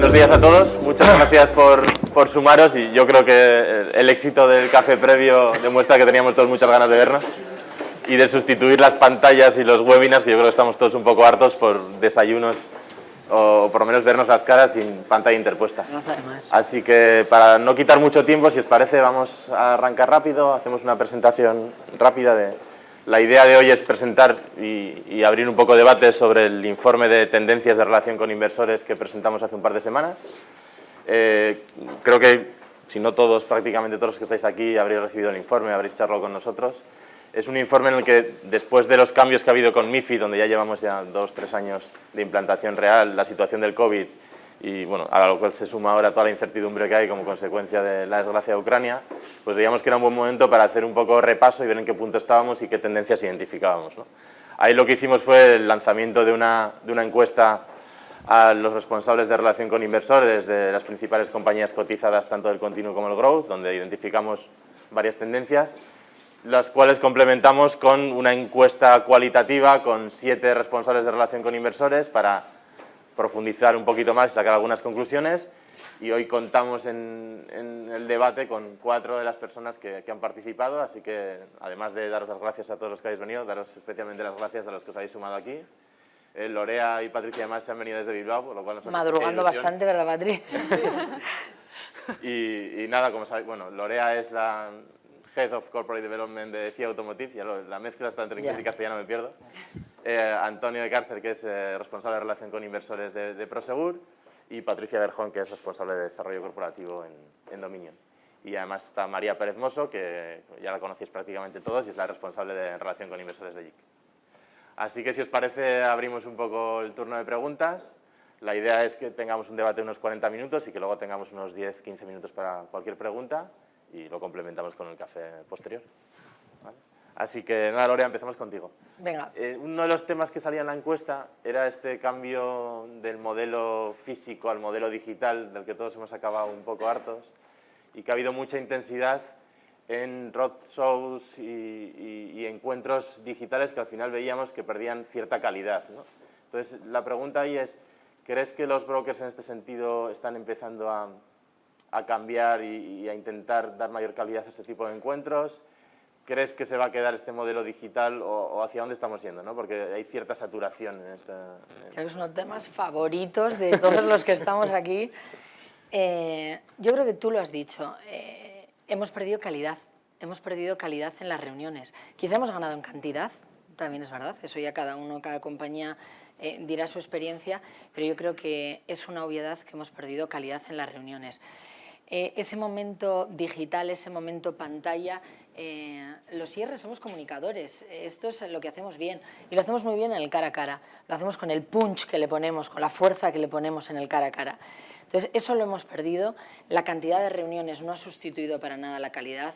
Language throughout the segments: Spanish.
Buenos días a todos, muchas gracias por sumaros y yo creo que el éxito del café previo demuestra que teníamos todos muchas ganas de vernos y de sustituir las pantallas y los webinars, que yo creo que estamos todos un poco hartos por desayunos o por lo menos vernos las caras sin pantalla interpuesta. Así que para no quitar mucho tiempo, si os parece, vamos a arrancar rápido, hacemos una presentación rápida de... La idea de hoy es presentar y abrir un poco de debate sobre el informe de tendencias de relación con inversores que presentamos hace un par de semanas. Creo que, si no todos, prácticamente todos los que estáis aquí habréis recibido el informe, habréis charlado con nosotros. Es un informe en el que, después de los cambios que ha habido con MiFID, donde ya llevamos 2-3 años de implantación real, la situación del COVID y bueno, a lo cual se suma ahora toda la incertidumbre que hay como consecuencia de la desgracia de Ucrania, pues veíamos que era un buen momento para hacer un poco repaso y ver en qué punto estábamos y qué tendencias identificábamos, ¿no? Ahí lo que hicimos fue el lanzamiento de una encuesta a los responsables de relación con inversores de las principales compañías cotizadas, tanto del Continuum como el Growth, donde identificamos varias tendencias, las cuales complementamos con una encuesta cualitativa con 7 responsables de relación con inversores para profundizar un poquito más y sacar algunas conclusiones. Y hoy contamos en el debate con 4 de las personas que han participado, así que además de daros las gracias a todos los que habéis venido, daros especialmente las gracias a los que os habéis sumado aquí. Lorea y Patricia además se han venido desde Bilbao, por lo cual nos madrugando bastante, ¿verdad, Patri? y nada, como sabéis, bueno, Lorea es la Head of Corporate Development de CIA Automotive, ya la mezcla está entre inglés y castellano, me pierdo. Antonio de Cárcer, que es responsable de relación con inversores de Prosegur, y Patricia Berjón, que es responsable de desarrollo corporativo en Dominion. Y además está María Pérez Mosso, que ya la conocéis prácticamente todos, y es la responsable de relación con inversores de JIC. Así que, si os parece, abrimos un poco el turno de preguntas. La idea es que tengamos un debate de unos 40 minutos y que luego tengamos unos 10-15 minutos para cualquier pregunta y lo complementamos con el café posterior. ¿Vale? Así que nada, Lorea, empezamos contigo. Venga. Uno de los temas que salía en la encuesta era este cambio del modelo físico al modelo digital, del que todos hemos acabado un poco hartos, y que ha habido mucha intensidad en roadshows y encuentros digitales que al final veíamos que perdían cierta calidad, ¿no? Entonces, la pregunta ahí es, ¿crees que los brokers en este sentido están empezando a cambiar y a intentar dar mayor calidad a este tipo de encuentros? ¿Crees que se va a quedar este modelo digital o hacia dónde estamos yendo, ¿no? Porque hay cierta saturación en esta... Creo que es uno de los temas favoritos de todos los que estamos aquí. Yo creo que tú lo has dicho. Hemos perdido calidad en las reuniones. Quizá hemos ganado en cantidad, también es verdad, eso ya cada compañía dirá su experiencia, pero yo creo que es una obviedad que hemos perdido calidad en las reuniones. Ese momento digital, ese momento pantalla, los IR somos comunicadores, esto es lo que hacemos bien y lo hacemos muy bien en el cara a cara, lo hacemos con el punch que le ponemos, con la fuerza que le ponemos en el cara a cara. Entonces, eso lo hemos perdido, la cantidad de reuniones no ha sustituido para nada la calidad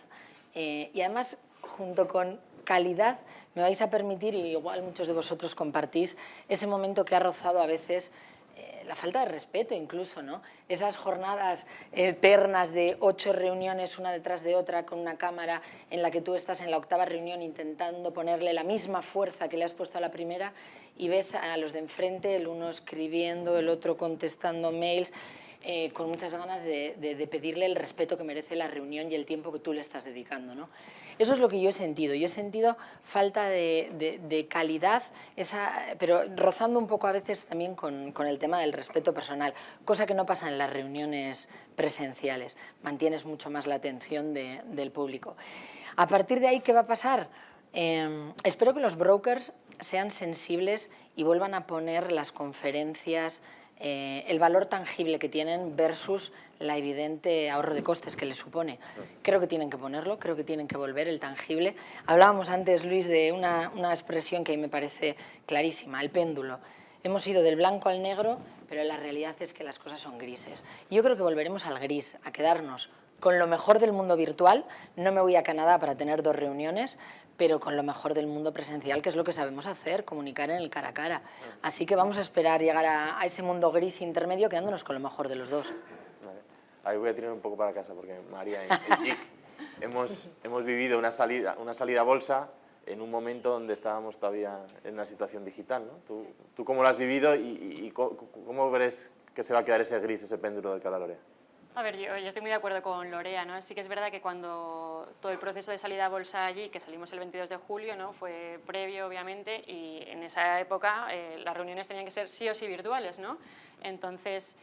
y además, junto con calidad, me vais a permitir, y igual muchos de vosotros compartís, ese momento que ha rozado a veces la falta de respeto incluso, ¿no? Esas jornadas eternas de 8 reuniones una detrás de otra con una cámara en la que tú estás en la 8ª reunión intentando ponerle la misma fuerza que le has puesto a la primera y ves a los de enfrente, el uno escribiendo, el otro contestando mails, con muchas ganas de pedirle el respeto que merece la reunión y el tiempo que tú le estás dedicando, ¿no? Eso es lo que yo he sentido. Yo he sentido falta de calidad, pero rozando un poco a veces también con el tema del respeto personal, cosa que no pasa en las reuniones presenciales. Mantienes mucho más la atención del público. A partir de ahí, ¿qué va a pasar? Espero que los brokers sean sensibles y vuelvan a poner las conferencias, el valor tangible que tienen versus la evidente ahorro de costes que les supone. Creo que tienen que ponerlo, creo que tienen que volver el tangible. Hablábamos antes, Luis, de una expresión que me parece clarísima, el péndulo. Hemos ido del blanco al negro, pero la realidad es que las cosas son grises. Y yo creo que volveremos al gris, a quedarnos con lo mejor del mundo virtual. No me voy a Canadá para tener 2 reuniones, pero con lo mejor del mundo presencial, que es lo que sabemos hacer, comunicar en el cara a cara. Así que vamos a esperar llegar a ese mundo gris intermedio quedándonos con lo mejor de los dos. Vale. Ahí voy a tirar un poco para casa, porque María, en JIC hemos vivido una salida a bolsa en un momento donde estábamos todavía en una situación digital, ¿no? ¿Tú cómo lo has vivido y cómo crees que se va a quedar ese gris, ese péndulo del que habla Lorea? A ver, yo estoy muy de acuerdo con Lorea, ¿no? Sí que es verdad que cuando todo el proceso de salida a bolsa allí, que salimos el 22 de julio, ¿no? Fue previo, obviamente, y en esa época las reuniones tenían que ser sí o sí virtuales, ¿no? Entonces,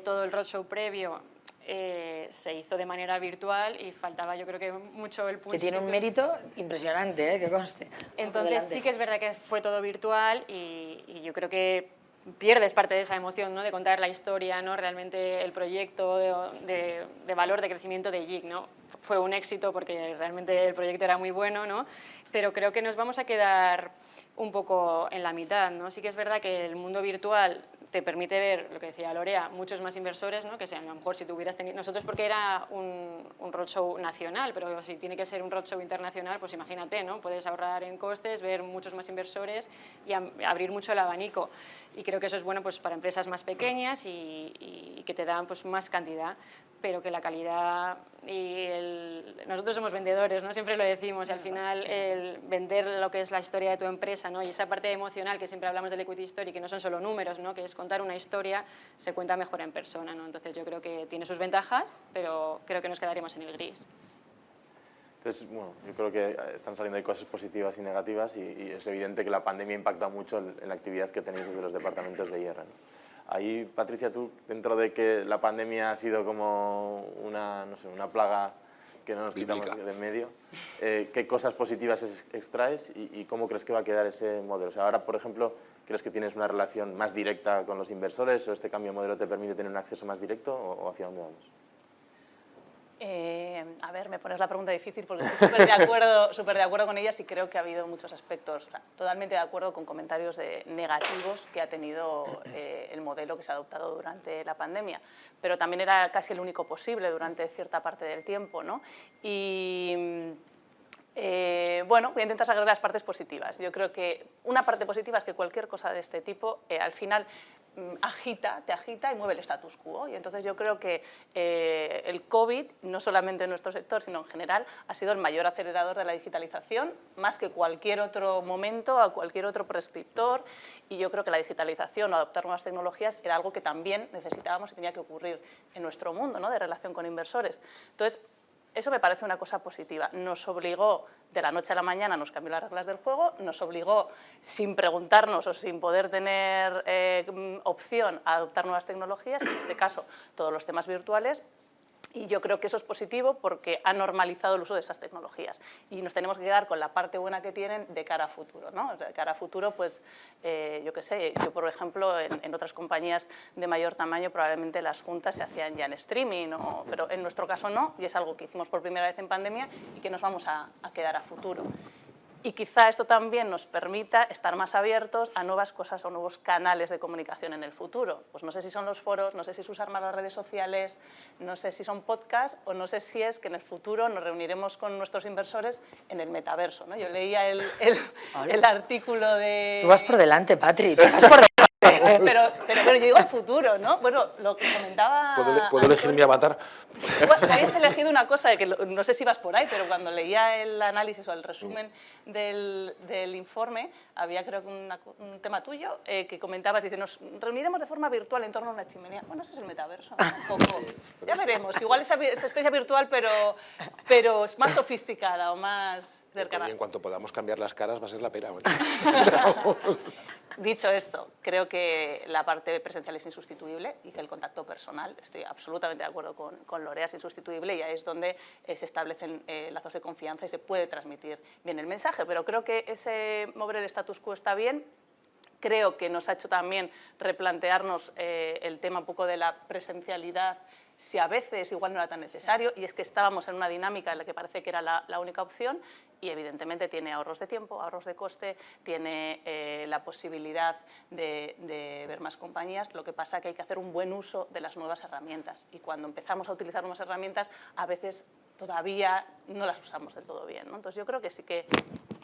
todo el roadshow previo se hizo de manera virtual y faltaba, yo creo que mucho el punto. Que tiene un mérito impresionante, que conste. Entonces, sí que es verdad que fue todo virtual y yo creo que pierdes parte de esa emoción, ¿no? De contar la historia, ¿no? Realmente el proyecto de valor, de crecimiento de JIC, ¿no? Fue un éxito porque realmente el proyecto era muy bueno, ¿no? Pero creo que nos vamos a quedar un poco en la mitad, ¿no? Sí que es verdad que el mundo virtual te permite ver, lo que decía Lorea, muchos más inversores, ¿no? Que sean, a lo mejor si tú hubieras tenido... Nosotros porque era un roadshow nacional, pero si tiene que ser un roadshow internacional, pues imagínate, ¿no? Puedes ahorrar en costes, ver muchos más inversores y abrir mucho el abanico. Y creo que eso es bueno pues, para empresas más pequeñas y que te dan pues, más cantidad, pero que la calidad y nosotros somos vendedores, ¿no? Siempre lo decimos, y al final el vender lo que es la historia de tu empresa, ¿no? Y esa parte emocional que siempre hablamos del equity story, que no son solo números, ¿no? Que es contar una historia, se cuenta mejor en persona, ¿no? Entonces yo creo que tiene sus ventajas, pero creo que nos quedaríamos en el gris. Entonces, bueno, yo creo que están saliendo ahí cosas positivas y negativas y es evidente que la pandemia impacta mucho en la actividad que tenéis desde los departamentos de IR, ¿no? Ahí, Patricia, tú, dentro de que la pandemia ha sido como una, no sé, una plaga que no nos quitamos de en medio, ¿qué cosas positivas extraes y cómo crees que va a quedar ese modelo? O sea, ahora, por ejemplo, ¿crees que tienes una relación más directa con los inversores o este cambio de modelo te permite tener un acceso más directo o hacia dónde vamos? A ver, me pones la pregunta difícil porque estoy súper de acuerdo con ellas y creo que ha habido muchos aspectos, o sea, totalmente de acuerdo con comentarios negativos que ha tenido el modelo que se ha adoptado durante la pandemia, pero también era casi el único posible durante cierta parte del tiempo, ¿no? Y bueno, voy a intentar sacar las partes positivas. Yo creo que una parte positiva es que cualquier cosa de este tipo al final te agita y mueve el status quo. Y entonces yo creo que el COVID, no solamente en nuestro sector, sino en general, ha sido el mayor acelerador de la digitalización, más que cualquier otro momento, a cualquier otro prescriptor. Y yo creo que la digitalización o adoptar nuevas tecnologías era algo que también necesitábamos y tenía que ocurrir en nuestro mundo, ¿no? De relación con inversores. Entonces, eso me parece una cosa positiva. Nos obligó, de la noche a la mañana, nos cambió las reglas del juego, nos obligó, sin preguntarnos o sin poder tener opción a adoptar nuevas tecnologías, en este caso todos los temas virtuales, y yo creo que eso es positivo porque ha normalizado el uso de esas tecnologías. Y nos tenemos que quedar con la parte buena que tienen de cara a futuro, ¿no? De cara a futuro, pues, yo qué sé, yo por ejemplo, en otras compañías de mayor tamaño probablemente las juntas se hacían ya en streaming, pero en nuestro caso no, y es algo que hicimos por primera vez en pandemia y que nos vamos a quedar a futuro. Y quizá esto también nos permita estar más abiertos a nuevas cosas o nuevos canales de comunicación en el futuro. Pues no sé si son los foros, no sé si es usar más las redes sociales, no sé si son podcasts o no sé si es que en el futuro nos reuniremos con nuestros inversores en el metaverso, ¿no? Yo leía el artículo de... Tú vas por delante, Patri, tú vas por delante. Pero yo digo el futuro, ¿no? Bueno, lo que comentaba... ¿Puedo elegir mi avatar? Bueno, habías elegido una cosa, de que no sé si vas por ahí, pero cuando leía el análisis o el resumen del informe, había creo que un tema tuyo que comentabas, dice, nos reuniremos de forma virtual en torno a una chimenea. Bueno, eso es el metaverso, ¿no? Un poco. Ya veremos, igual esa experiencia virtual, pero es más sofisticada o más cercana. Y en cuanto podamos cambiar las caras va a ser la pera. Dicho esto, creo que la parte presencial es insustituible y que el contacto personal, estoy absolutamente de acuerdo con Lorea, es insustituible y ahí es donde se establecen lazos de confianza y se puede transmitir bien el mensaje. Pero creo que ese mover el status quo está bien. Creo que nos ha hecho también replantearnos el tema un poco de la presencialidad, si a veces igual no era tan necesario, y es que estábamos en una dinámica en la que parece que era la única opción y evidentemente tiene ahorros de tiempo, ahorros de coste, tiene la posibilidad de ver más compañías, lo que pasa es que hay que hacer un buen uso de las nuevas herramientas y cuando empezamos a utilizar nuevas herramientas a veces todavía no las usamos del todo bien, ¿no? Entonces yo creo que sí que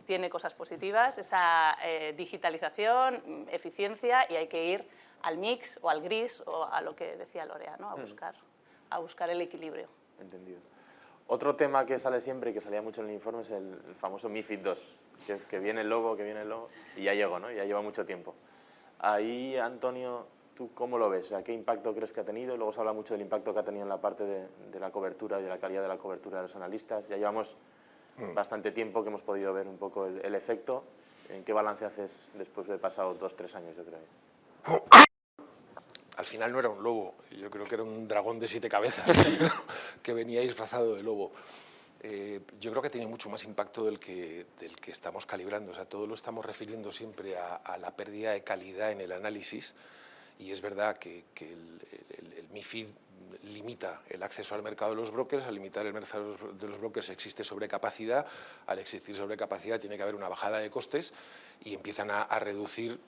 tiene cosas positivas, esa digitalización, eficiencia y hay que ir al mix o al gris o a lo que decía Lorea, ¿no? A buscar el equilibrio. Entendido. Otro tema que sale siempre y que salía mucho en el informe es el famoso MiFID II, que es que viene el logo y ya llegó, ¿no? Ya lleva mucho tiempo. Ahí, Antonio, ¿Tú cómo lo ves? O sea, ¿qué impacto crees que ha tenido? Luego se habla mucho del impacto que ha tenido en la parte de la cobertura y de la calidad de la cobertura de los analistas. Ya llevamos bastante tiempo que hemos podido ver un poco el efecto. ¿En qué balance haces después de pasados 2 o 3 años, yo creo? Al final no era un lobo, yo creo que era un dragón de 7 cabezas que venía disfrazado de lobo. Yo creo que tiene mucho más impacto del que estamos calibrando. O sea, todo lo estamos refiriendo siempre a la pérdida de calidad en el análisis, y es verdad que el MiFID limita el acceso al mercado de los brokers. Al limitar el mercado de los brokers existe sobrecapacidad. Al existir sobrecapacidad tiene que haber una bajada de costes y empiezan a reducir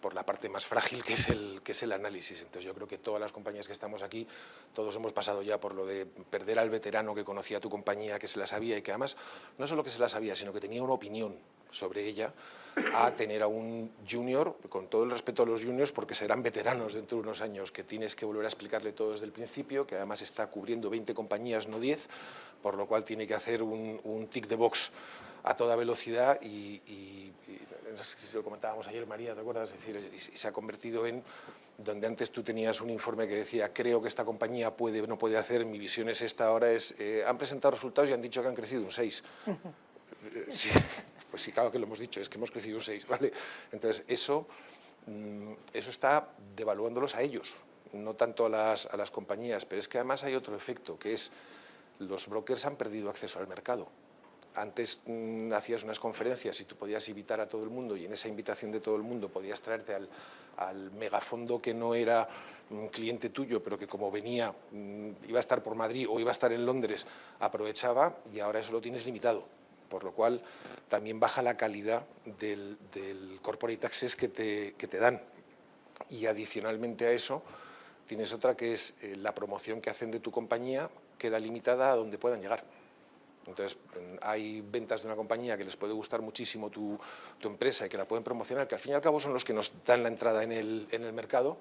por la parte más frágil que es el análisis. Entonces yo creo que todas las compañías que estamos aquí, todos hemos pasado ya por lo de perder al veterano que conocía tu compañía, que se la sabía y que además no solo que se la sabía, sino que tenía una opinión sobre ella, a tener a un junior, con todo el respeto a los juniors, porque serán veteranos dentro de unos años, que tienes que volver a explicarle todo desde el principio, que además está cubriendo 20 compañías, no 10, por lo cual tiene que hacer un tick the box a toda velocidad y no sé si lo comentábamos ayer, María, ¿te acuerdas? Es decir, y se ha convertido en, donde antes tú tenías un informe que decía, creo que esta compañía puede o no puede hacer, mi visión es esta, ahora es, han presentado resultados y han dicho que han crecido un 6. Sí. Pues sí, claro que lo hemos dicho, es que hemos crecido un 6, ¿vale? Entonces, eso está devaluándolos a ellos, no tanto a las compañías, pero es que además hay otro efecto, que es los brokers han perdido acceso al mercado. Antes hacías unas conferencias y tú podías invitar a todo el mundo, y en esa invitación de todo el mundo podías traerte al megafondo que no era un cliente tuyo, pero que como venía, iba a estar por Madrid o iba a estar en Londres, aprovechaba, y ahora eso lo tienes limitado. Por lo cual también baja la calidad del corporate access que te dan. Y adicionalmente a eso, tienes otra que es la promoción que hacen de tu compañía queda limitada a donde puedan llegar. Entonces, hay ventas de una compañía que les puede gustar muchísimo tu empresa y que la pueden promocionar, que al fin y al cabo son los que nos dan la entrada en el mercado,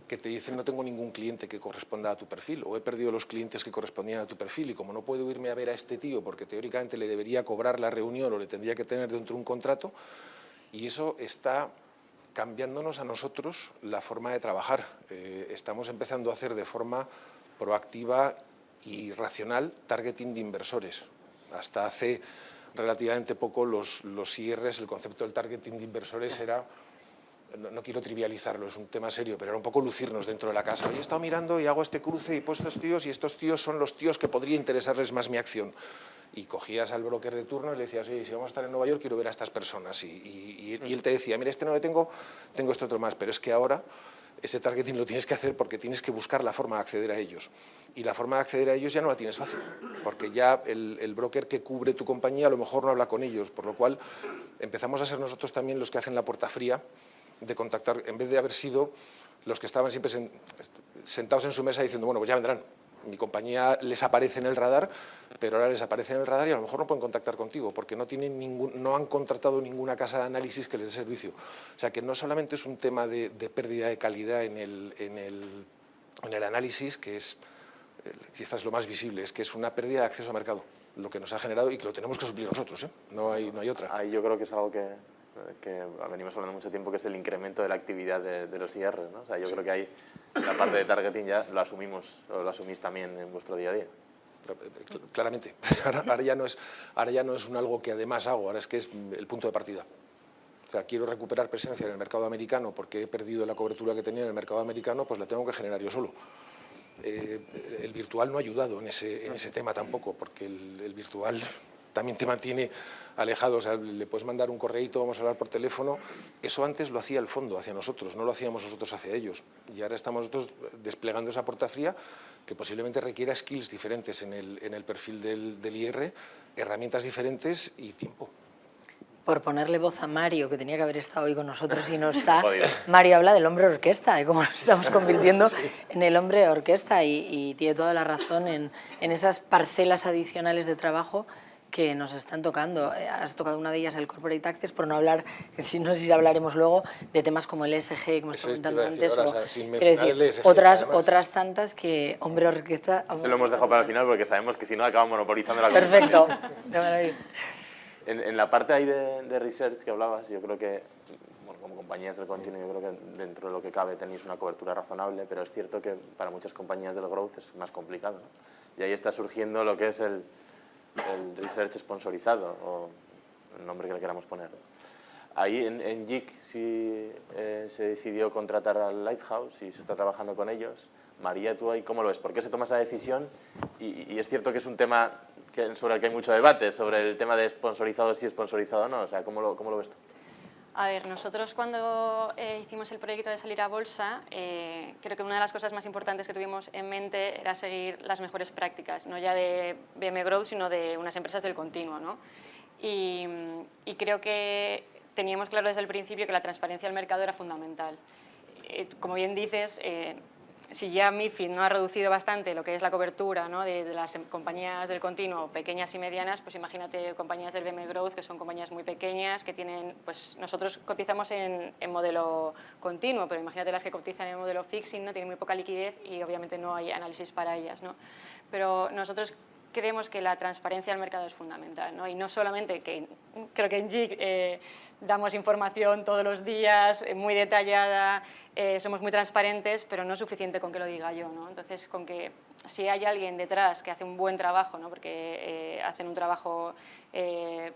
que te dicen no tengo ningún cliente que corresponda a tu perfil, o he perdido los clientes que correspondían a tu perfil, y como no puedo irme a ver a este tío porque teóricamente le debería cobrar la reunión o le tendría que tener dentro de un contrato, y eso está cambiándonos a nosotros la forma de trabajar. Estamos empezando a hacer de forma proactiva y racional targeting de inversores. Hasta hace relativamente poco los IRs, el concepto del targeting de inversores era... No quiero trivializarlo, es un tema serio, pero era un poco lucirnos dentro de la casa. Oye, he estado mirando y hago este cruce y he puesto estos tíos, y estos tíos son los tíos que podría interesarles más mi acción. Y cogías al broker de turno y le decías, oye, si vamos a estar en Nueva York, quiero ver a estas personas. Y él te decía, mira, este no le tengo este otro más. Pero es que ahora ese targeting lo tienes que hacer porque tienes que buscar la forma de acceder a ellos. Y la forma de acceder a ellos ya no la tienes fácil, porque ya el broker que cubre tu compañía a lo mejor no habla con ellos, por lo cual empezamos a ser nosotros también los que hacen la puerta fría de contactar, en vez de haber sido los que estaban siempre sentados en su mesa diciendo, bueno, pues ya vendrán, mi compañía les aparece en el radar, pero ahora les aparece en el radar y a lo mejor no pueden contactar contigo porque no han contratado ninguna casa de análisis que les dé servicio. O sea que no solamente es un tema de pérdida de calidad en el análisis, que es quizás lo más visible, es que es una pérdida de acceso al mercado, lo que nos ha generado, y que lo tenemos que suplir nosotros, ¿eh? No hay otra. Ahí yo creo que es algo que venimos hablando mucho tiempo, que es el incremento de la actividad de los IR, ¿no? O sea, yo creo que ahí la parte de targeting ya lo asumimos, o lo asumís también en vuestro día a día. Claramente, ahora ya no es un algo que además hago, ahora es que es el punto de partida. O sea, quiero recuperar presencia en el mercado americano porque he perdido la cobertura que tenía en el mercado americano, pues la tengo que generar yo solo. El virtual no ha ayudado en ese tema tampoco, porque el virtual también te mantiene alejado. O sea, le puedes mandar un correíto, vamos a hablar por teléfono. Eso antes lo hacía el fondo hacia nosotros, no lo hacíamos nosotros hacia ellos. Y ahora estamos nosotros desplegando esa puerta fría que posiblemente requiera skills diferentes en el perfil del IR, herramientas diferentes y tiempo. Por ponerle voz a Mario, que tenía que haber estado hoy con nosotros y no está, Mario habla del hombre orquesta, de cómo nos estamos convirtiendo en el hombre orquesta, y tiene toda la razón en esas parcelas adicionales de trabajo que nos están tocando. Has tocado una de ellas, el Corporate Access, por no hablar, no sé si hablaremos luego, de temas como el ESG, que hemos estado comentando antes, otras tantas que, hombre orquesta... Se lo hemos dejado para el final porque sabemos que si no acabamos monopolizando la conversación. Perfecto. En la parte ahí de research que hablabas, yo creo que, bueno, como compañías del continuo yo creo que dentro de lo que cabe tenéis una cobertura razonable, pero es cierto que para muchas compañías del growth es más complicado, ¿no? Y ahí está surgiendo lo que es el research sponsorizado, o el nombre que le queramos poner. Ahí en JIC sí se decidió contratar al Lighthouse y se está trabajando con ellos. María, ¿tú ahí cómo lo ves? ¿Por qué se toma esa decisión? Y es cierto que es un tema sobre el que hay mucho debate, sobre el tema de sponsorizado sí, sponsorizado no. O sea, ¿cómo lo ves tú? A ver, nosotros cuando hicimos el proyecto de salir a bolsa, creo que una de las cosas más importantes que tuvimos en mente era seguir las mejores prácticas, no ya de BM Growth, sino de unas empresas del continuo, ¿no? Y creo que teníamos claro desde el principio que la transparencia del mercado era fundamental. Como bien dices, si ya MiFID no ha reducido bastante lo que es la cobertura, ¿no?, de las compañías del continuo, pequeñas y medianas, pues imagínate compañías del BM Growth, que son compañías muy pequeñas, que tienen, pues nosotros cotizamos en modelo continuo, pero imagínate las que cotizan en modelo fixing, ¿no?, tienen muy poca liquidez y obviamente no hay análisis para ellas, ¿no? Pero nosotros creemos que la transparencia del mercado es fundamental, ¿no? Y no solamente que creo que en JIC damos información todos los días, muy detallada, somos muy transparentes, pero no es suficiente con que lo diga yo, ¿no? Entonces, con que si hay alguien detrás que hace un buen trabajo, ¿no?, porque hacen un trabajo,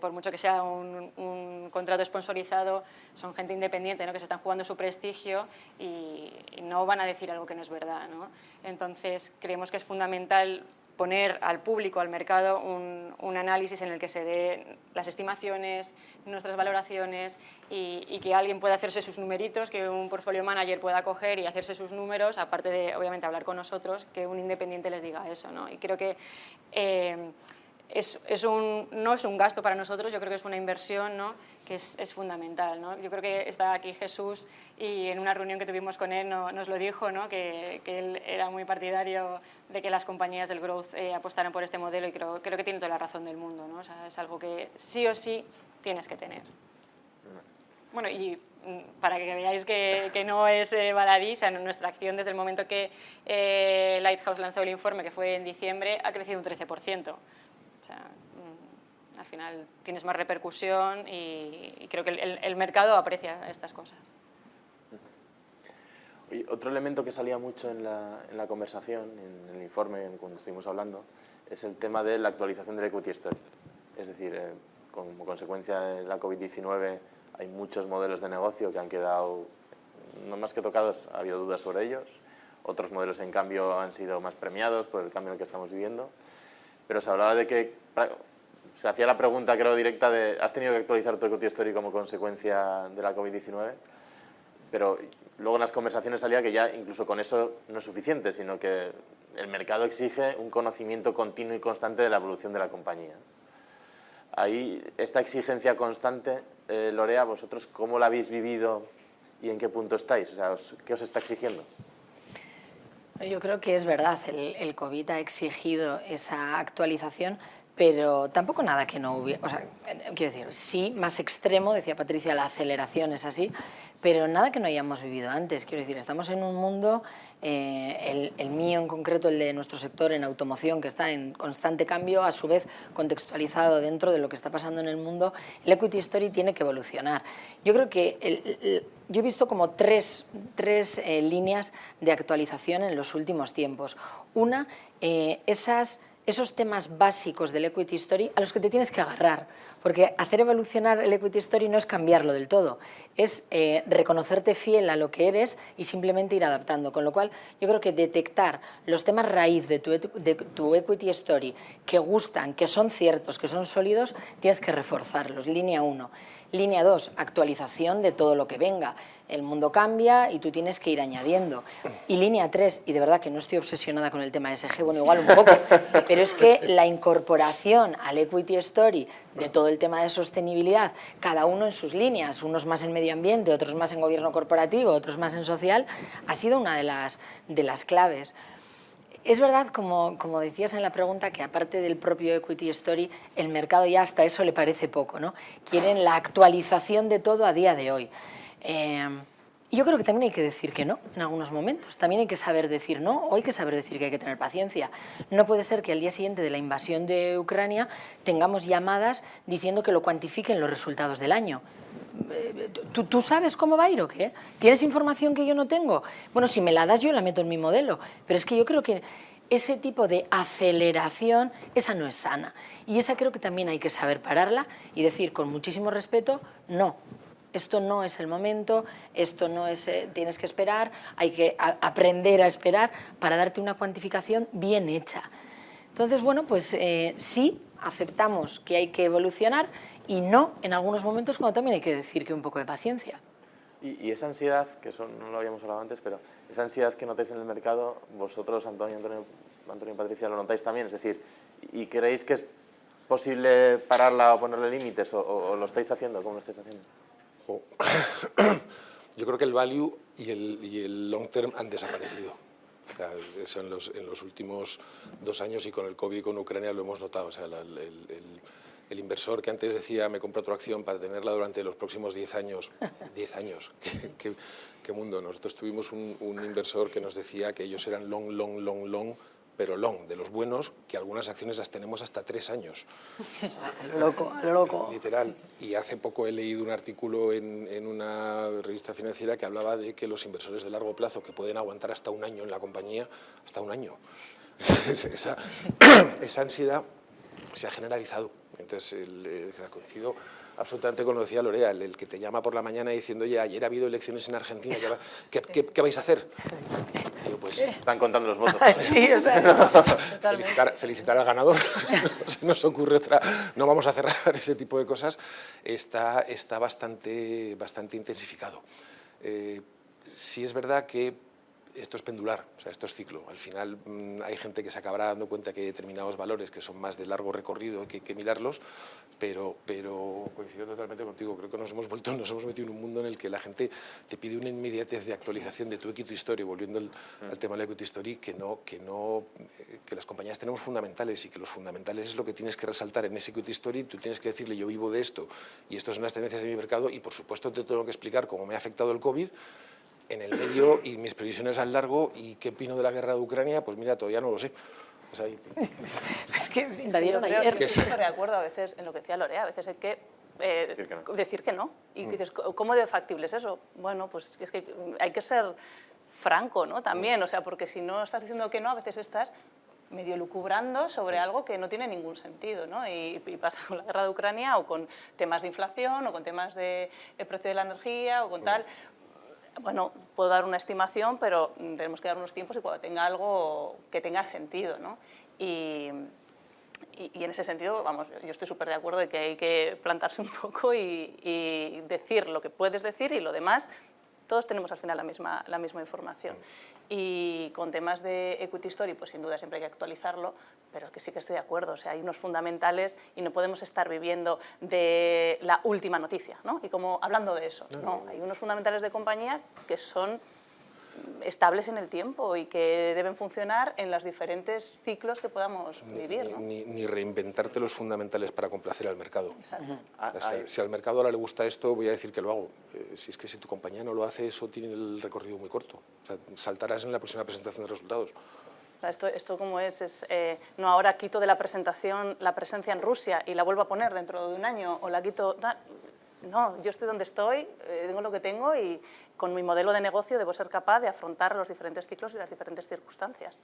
por mucho que sea un contrato sponsorizado, son gente independiente, ¿no?, que se están jugando su prestigio y no van a decir algo que no es verdad, ¿no? Entonces, creemos que es fundamental poner al público, al mercado, un análisis en el que se den las estimaciones, nuestras valoraciones y que alguien pueda hacerse sus numeritos, que un portfolio manager pueda coger y hacerse sus números, aparte de, obviamente, hablar con nosotros, que un independiente les diga eso, ¿no? Y creo que no es un gasto para nosotros, yo creo que es una inversión, ¿no?, que es fundamental, ¿no? Yo creo que está aquí Jesús y en una reunión que tuvimos con él nos lo dijo, ¿no?, que él era muy partidario de que las compañías del growth apostaran por este modelo y creo que tiene toda la razón del mundo, ¿no? O sea, es algo que sí o sí tienes que tener. Bueno, y para que veáis que no es baladí, o sea, nuestra acción desde el momento que Lighthouse lanzó el informe, que fue en diciembre, ha crecido un 13%. O sea, al final tienes más repercusión y creo que el mercado aprecia estas cosas. Oye, otro elemento que salía mucho en la conversación, en el informe, cuando estuvimos hablando, es el tema de la actualización del equity story. Es decir, como consecuencia de la COVID-19 hay muchos modelos de negocio que han quedado no más que tocados, ha habido dudas sobre ellos. Otros modelos, en cambio, han sido más premiados por el cambio en el que estamos viviendo. Pero se hablaba de que se hacía la pregunta, creo, directa de ¿has tenido que actualizar tu equity story como consecuencia de la COVID-19? Pero luego en las conversaciones salía que ya incluso con eso no es suficiente, sino que el mercado exige un conocimiento continuo y constante de la evolución de la compañía. Ahí, esta exigencia constante, Lorea, ¿vosotros cómo la habéis vivido y en qué punto estáis? O sea, ¿qué os está exigiendo? Yo creo que es verdad, el COVID ha exigido esa actualización, pero tampoco nada que no hubiera, o sea, quiero decir, sí, más extremo, decía Patricia, la aceleración es así, pero nada que no hayamos vivido antes. Quiero decir, estamos en un mundo, el mío en concreto, el de nuestro sector en automoción, que está en constante cambio, a su vez contextualizado dentro de lo que está pasando en el mundo. El equity story tiene que evolucionar. Yo creo que yo he visto como tres líneas de actualización en los últimos tiempos. Una, esos temas básicos del equity story a los que te tienes que agarrar, porque hacer evolucionar el equity story no es cambiarlo del todo, es reconocerte fiel a lo que eres y simplemente ir adaptando, con lo cual yo creo que detectar los temas raíz de tu equity story que gustan, que son ciertos, que son sólidos, tienes que reforzarlos, línea 1. Línea 2, actualización de todo lo que venga. El mundo cambia y tú tienes que ir añadiendo. Y línea 3, y de verdad que no estoy obsesionada con el tema ESG, bueno, igual un poco, pero es que la incorporación al equity story de todo el tema de sostenibilidad, cada uno en sus líneas, unos más en medio ambiente, otros más en gobierno corporativo, otros más en social, ha sido una de las claves. Es verdad, como decías en la pregunta, que aparte del propio equity story, el mercado ya hasta eso le parece poco, ¿no? Quieren la actualización de todo a día de hoy. Y yo creo que también hay que decir que no en algunos momentos. También hay que saber decir no o hay que saber decir que hay que tener paciencia. No puede ser que al día siguiente de la invasión de Ucrania tengamos llamadas diciendo que lo cuantifiquen los resultados del año. ¿Tú sabes cómo va a ir o qué? ¿Tienes información que yo no tengo? Bueno, si me la das yo la meto en mi modelo. Pero es que yo creo que ese tipo de aceleración, esa no es sana. Y esa creo que también hay que saber pararla y decir con muchísimo respeto, no. Esto no es el momento, esto no es, tienes que esperar, hay que aprender a esperar para darte una cuantificación bien hecha. Entonces, bueno, pues sí, aceptamos que hay que evolucionar y no en algunos momentos cuando también hay que decir que un poco de paciencia. Y esa ansiedad, que eso no lo habíamos hablado antes, pero esa ansiedad que notáis en el mercado, vosotros, Antonio y Patricia, lo notáis también, es decir, ¿y creéis que es posible pararla o ponerle límites o lo estáis haciendo? ¿Cómo lo estáis haciendo? Yo creo que el value y el long term han desaparecido. O sea, eso en los últimos 2 años y con el COVID y con Ucrania lo hemos notado. O sea, el inversor que antes decía me compro otra acción para tenerla durante los próximos 10 años. 10 años, qué mundo. Nosotros tuvimos un inversor que nos decía que ellos eran long, pero long, de los buenos, que algunas acciones las tenemos hasta 3 años. A lo loco. Literal. Y hace poco he leído un artículo en una revista financiera que hablaba de que los inversores de largo plazo que pueden aguantar hasta 1 año en la compañía, hasta 1 año. Esa ansiedad se ha generalizado. Entonces, coincido absolutamente con lo que decía Lorea, el que te llama por la mañana diciendo, oye, ayer ha habido elecciones en Argentina, ¿qué vais a hacer? Y yo, pues, Están contando los votos. Sí, o sea, felicitar al ganador, no se nos ocurre otra, no vamos a cerrar ese tipo de cosas, está bastante intensificado. Sí es verdad que esto es pendular, o sea, esto es ciclo. Al final hay gente que se acabará dando cuenta que hay determinados valores que son más de largo recorrido, que hay que mirarlos, pero coincido totalmente contigo. Creo que nos hemos metido en un mundo en el que la gente te pide una inmediatez de actualización de tu equity story, volviendo al tema de la equity story, que las compañías tenemos fundamentales y que los fundamentales es lo que tienes que resaltar en ese equity story. Tú tienes que decirle, yo vivo de esto y estas son las tendencias de mi mercado y, por supuesto, te tengo que explicar cómo me ha afectado el COVID en el medio y mis previsiones al largo y qué opino de la guerra de Ucrania, pues mira, todavía no lo sé. O sea, es que invadieron Yo ayer. estoy súper de acuerdo a veces en lo que decía Lorea, a veces hay que decir que no. Y dices, ¿cómo de factible es eso? Bueno, pues es que hay que ser franco, ¿no? También, o sea, porque si no estás diciendo que no, a veces estás medio lucubrando sobre algo que no tiene ningún sentido, ¿no? Y pasa con la guerra de Ucrania o con temas de inflación o con temas del precio de la energía o con tal. Bueno, puedo dar una estimación, pero tenemos que dar unos tiempos y cuando tenga algo que tenga sentido, ¿no? Y en ese sentido, vamos, yo estoy súper de acuerdo de que hay que plantarse un poco y decir lo que puedes decir y lo demás, todos tenemos al final la misma información. Y con temas de equity story, pues sin duda siempre hay que actualizarlo, pero que sí que estoy de acuerdo, o sea, hay unos fundamentales y no podemos estar viviendo de la última noticia, ¿no? Y como hablando de eso, ¿no? Hay unos fundamentales de compañía que son estables en el tiempo y que deben funcionar en los diferentes ciclos que podamos vivir, ¿no? Ni reinventarte los fundamentales para complacer al mercado. Exacto. O sea, si al mercado ahora le gusta esto, voy a decir que lo hago. Si es que si tu compañía no lo hace, eso tiene el recorrido muy corto. O sea, saltarás en la próxima presentación de resultados. Esto como es no ahora quito de la presentación la presencia en Rusia y la vuelvo a poner dentro de 1 año o la quito... No, yo estoy donde estoy, tengo lo que tengo y con mi modelo de negocio debo ser capaz de afrontar los diferentes ciclos y las diferentes circunstancias.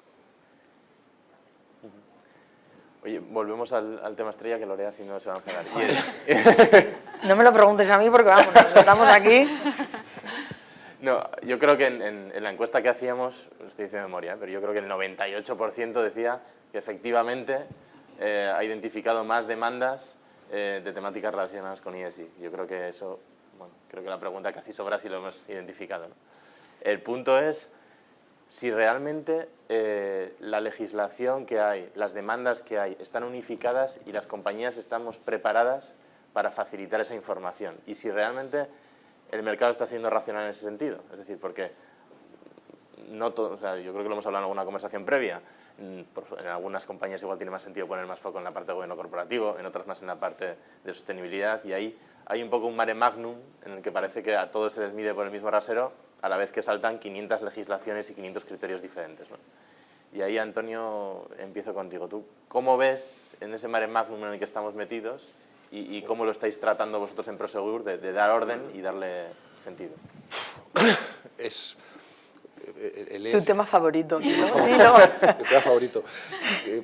Oye, volvemos al tema estrella, que Lorea si no se va a enfadar. No me lo preguntes a mí porque vamos, nos estamos aquí. No, yo creo que en la encuesta que hacíamos, lo estoy diciendo de memoria, pero yo creo que el 98% decía que efectivamente ha identificado más demandas de temáticas relacionadas con ESG. Yo creo que eso, bueno, creo que la pregunta casi sobra si lo hemos identificado, ¿no? El punto es si realmente la legislación que hay, las demandas que hay, están unificadas y las compañías estamos preparadas para facilitar esa información. Y si realmente el mercado está siendo racional en ese sentido. Es decir, porque no todo, o sea, yo creo que lo hemos hablado en alguna conversación previa. En algunas compañías igual tiene más sentido poner más foco en la parte de gobierno corporativo, en otras más en la parte de sostenibilidad, y ahí hay un poco un mare magnum en el que parece que a todos se les mide por el mismo rasero, a la vez que saltan 500 legislaciones y 500 criterios diferentes, ¿no? Y ahí, Antonio, empiezo contigo. ¿Tú cómo ves en ese mare magnum en el que estamos metidos y cómo lo estáis tratando vosotros en Prosegur de dar orden y darle sentido? Es Tu tema favorito, ¿no? Mi tema favorito.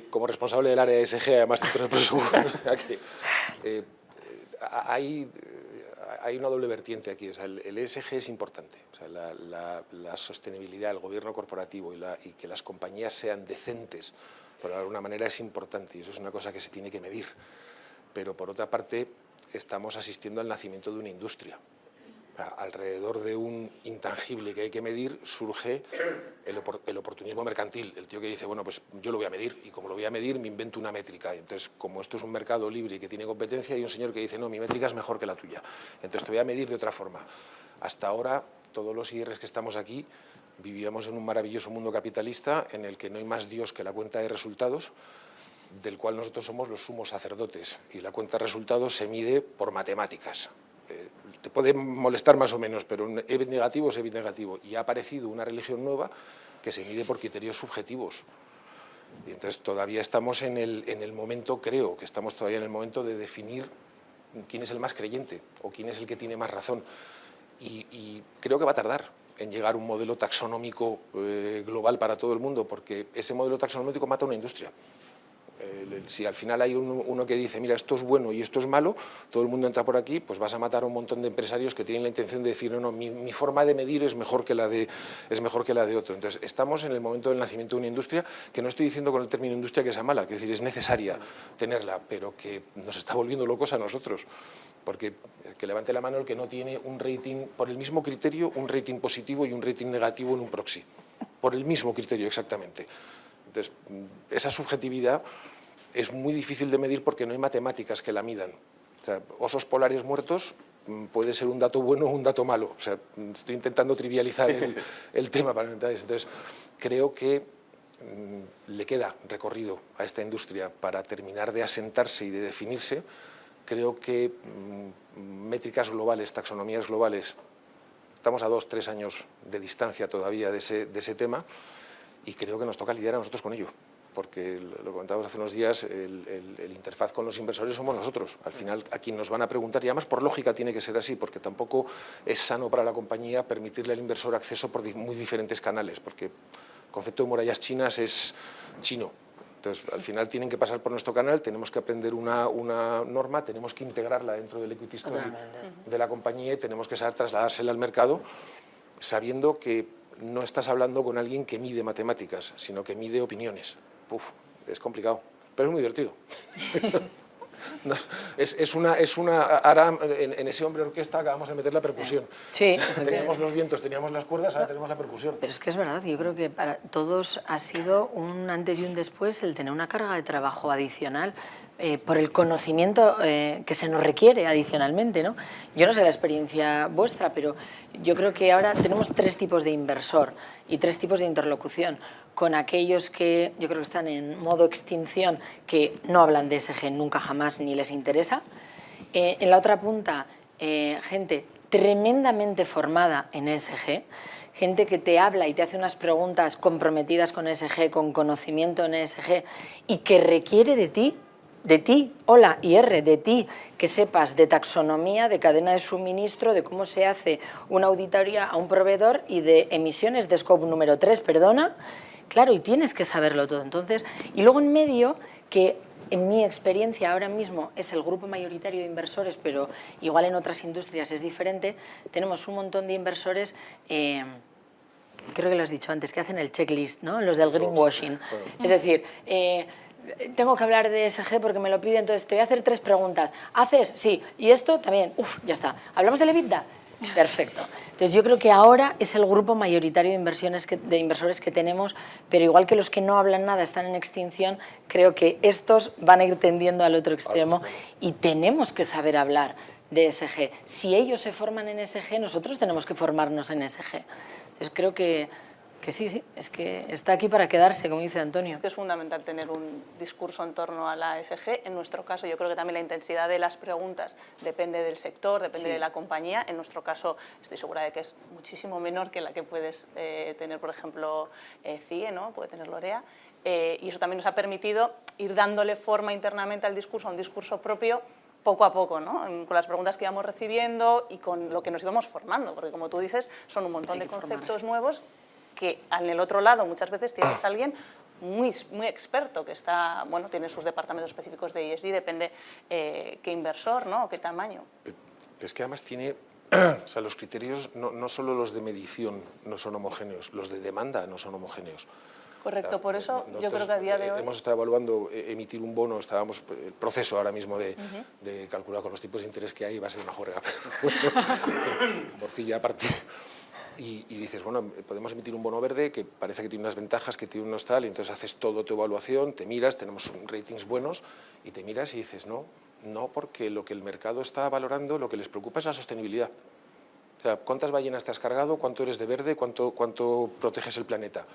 Como responsable del área ESG, además dentro de Prosegur, o sea que, hay una doble vertiente aquí. O sea, el ESG es importante. O sea, la sostenibilidad, el gobierno corporativo y que las compañías sean decentes, por alguna manera, es importante y eso es una cosa que se tiene que medir. Pero por otra parte, estamos asistiendo al nacimiento de una industria. Alrededor de un intangible que hay que medir surge el oportunismo mercantil. El tío que dice, bueno, pues yo lo voy a medir y como lo voy a medir me invento una métrica. Entonces, como esto es un mercado libre y que tiene competencia, hay un señor que dice, no, mi métrica es mejor que la tuya. Entonces te voy a medir de otra forma. Hasta ahora, todos los IRs que estamos aquí, vivíamos en un maravilloso mundo capitalista en el que no hay más Dios que la cuenta de resultados, del cual nosotros somos los sumos sacerdotes. Y la cuenta de resultados se mide por matemáticas. Te puede molestar más o menos, pero un EBIT negativo es EBIT negativo. Y ha aparecido una religión nueva que se mide por criterios subjetivos. Y entonces todavía estamos en el momento, creo que estamos todavía en el momento de definir quién es el más creyente o quién es el que tiene más razón. Y creo que va a tardar en llegar un modelo taxonómico global para todo el mundo, porque ese modelo taxonómico mata una industria. Si al final hay uno que dice, mira, esto es bueno y esto es malo, todo el mundo entra por aquí, pues vas a matar a un montón de empresarios que tienen la intención de decir, no, no, mi forma de medir es mejor que la de otro. Entonces, estamos en el momento del nacimiento de una industria, que no estoy diciendo con el término industria que sea mala, que es decir, es necesaria tenerla, pero que nos está volviendo locos a nosotros. Porque que levante la mano el que no tiene un rating, por el mismo criterio, un rating positivo y un rating negativo en un proxy. Por el mismo criterio, exactamente. Entonces, esa subjetividad es muy difícil de medir porque no hay matemáticas que la midan. O sea, osos polares muertos puede ser un dato bueno o un dato malo. O sea, estoy intentando trivializar el tema para entenderlo. Entonces, creo que le queda recorrido a esta industria para terminar de asentarse y de definirse. Creo que métricas globales, taxonomías globales, estamos a 2 o 3 años de distancia todavía de ese tema y creo que nos toca lidiar a nosotros con ello. Porque lo comentábamos hace unos días, el interfaz con los inversores somos nosotros. Al final, a quien nos van a preguntar, y además por lógica tiene que ser así, porque tampoco es sano para la compañía permitirle al inversor acceso por muy diferentes canales, porque el concepto de murallas chinas es chino. Entonces, al final tienen que pasar por nuestro canal, tenemos que aprender una norma, tenemos que integrarla dentro del equity story de la compañía y tenemos que saber trasladársela al mercado, sabiendo que no estás hablando con alguien que mide matemáticas, sino que mide opiniones. Uf, es complicado, pero es muy divertido. No, ahora en ese hombre orquesta acabamos de meter la percusión. Sí. Teníamos los vientos, teníamos las cuerdas, ahora tenemos la percusión. Pero es que es verdad, yo creo que para todos ha sido un antes y un después el tener una carga de trabajo adicional por el conocimiento que se nos requiere adicionalmente, ¿no? Yo no sé la experiencia vuestra, pero yo creo que ahora tenemos 3 tipos de inversor y 3 tipos de interlocución, con aquellos que yo creo que están en modo extinción, que no hablan de ESG nunca jamás ni les interesa. En la otra punta, gente tremendamente formada en ESG, gente que te habla y te hace unas preguntas comprometidas con ESG, con conocimiento en ESG y que requiere de ti, hola, IR, de ti, que sepas de taxonomía, de cadena de suministro, de cómo se hace una auditoría a un proveedor y de emisiones de scope número 3, perdona. Claro, y tienes que saberlo todo. Entonces, y luego en medio, que en mi experiencia ahora mismo es el grupo mayoritario de inversores, pero igual en otras industrias es diferente, tenemos un montón de inversores, creo que lo has dicho antes, que hacen el checklist, ¿no? Los del greenwashing. Es decir, tengo que hablar de ESG porque me lo piden, entonces te voy a hacer 3 preguntas. ¿Haces? Sí. ¿Y esto? También. Uf, ya está. ¿Hablamos del EBITDA? Perfecto. Entonces yo creo que ahora es el grupo mayoritario de inversores que tenemos, pero igual que los que no hablan nada están en extinción, creo que estos van a ir tendiendo al otro extremo y tenemos que saber hablar de ESG. Si ellos se forman en ESG, nosotros tenemos que formarnos en ESG. Entonces creo que Que sí, es que está aquí para quedarse, como dice Antonio. Es que es fundamental tener un discurso en torno a la ESG. En nuestro caso, yo creo que también la intensidad de las preguntas depende del sector, depende de la compañía. En nuestro caso, estoy segura de que es muchísimo menor que la que puedes tener, por ejemplo, CIE, ¿no? Puede tener L'Oréal. Y eso también nos ha permitido ir dándole forma internamente al discurso, a un discurso propio, poco a poco, ¿no? Con las preguntas que íbamos recibiendo y con lo que nos íbamos formando, porque como tú dices, son un montón de conceptos nuevos que en el otro lado muchas veces tienes a alguien muy experto que está, bueno, tiene sus departamentos específicos de ESG, depende qué inversor, ¿no? O qué tamaño. Es que además tiene, o sea, los criterios, no solo los de medición no son homogéneos, los de demanda no son homogéneos. Correcto, por eso yo creo que a día de hoy... Hemos estado evaluando emitir un bono, estábamos, el proceso ahora mismo de calcular con los tipos de interés que hay va a ser una juerga, pero morcilla aparte. Y dices, bueno, podemos emitir un bono verde que parece que tiene unas ventajas, que tiene unos tal, y entonces haces todo tu evaluación, te miras, tenemos ratings buenos, y te miras y dices, no, porque lo que el mercado está valorando, lo que les preocupa es la sostenibilidad. O sea, ¿cuántas ballenas te has cargado? ¿Cuánto eres de verde? ¿Cuánto proteges el planeta?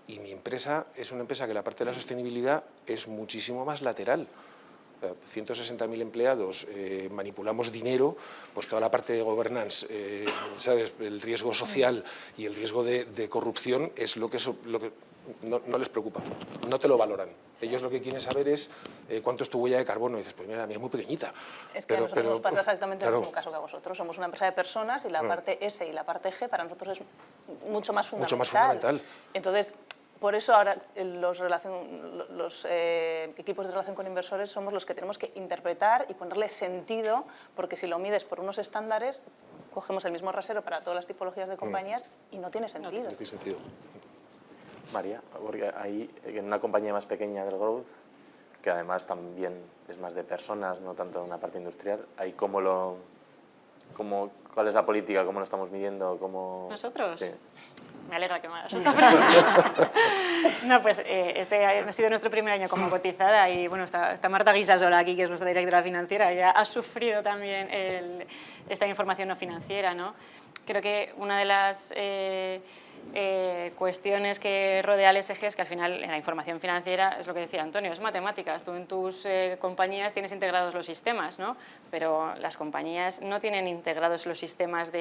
Y mi empresa es una empresa que la parte de la sostenibilidad es muchísimo más lateral. 160.000 empleados, manipulamos dinero, pues toda la parte de governance, ¿sabes? El riesgo social y el riesgo de corrupción es lo que no les preocupa, no te lo valoran. Ellos lo que quieren saber es cuánto es tu huella de carbono. Y dices, pues mira, la mía es muy pequeñita. Es que a nosotros nos pasa exactamente el mismo caso que a vosotros. Somos una empresa de personas y la parte S y la parte G para nosotros es mucho más fundamental. Mucho más fundamental. Entonces, por eso ahora los equipos de relación con inversores somos los que tenemos que interpretar y ponerle sentido, porque si lo mides por unos estándares, cogemos el mismo rasero para todas las tipologías de compañías y no tiene sentido. No tiene sentido. María, porque ahí en una compañía más pequeña del Growth, que además también es más de personas, no tanto una parte industrial, ahí ¿cuál es la política? ¿Cómo lo estamos midiendo? ¿Nosotros? Sí. Me alegra que me hagas esta pregunta. No, pues este ha sido nuestro primer año como cotizada y bueno, está Marta Guisasola aquí, que es nuestra directora financiera, ella ha sufrido también esta información no financiera, ¿no? Creo que una de las cuestiones que rodea al ESG es que al final en la información financiera es lo que decía Antonio, es matemáticas. Tú en tus compañías tienes integrados los sistemas, ¿no? Pero las compañías no tienen integrados los sistemas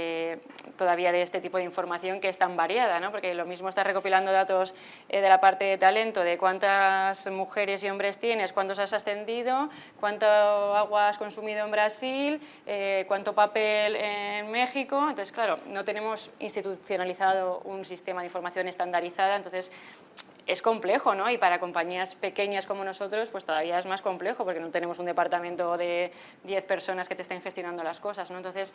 todavía de este tipo de información que es tan variada, ¿no? Porque lo mismo estás recopilando datos de la parte de talento, de cuántas mujeres y hombres tienes, cuántos has ascendido, cuánto agua has consumido en Brasil, cuánto papel en México. Entonces, claro, no tenemos institucionalizado un sistema de información estandarizada, entonces es complejo, ¿no? Y para compañías pequeñas como nosotros, pues todavía es más complejo porque no tenemos un departamento de 10 personas que te estén gestionando las cosas, ¿no? Entonces,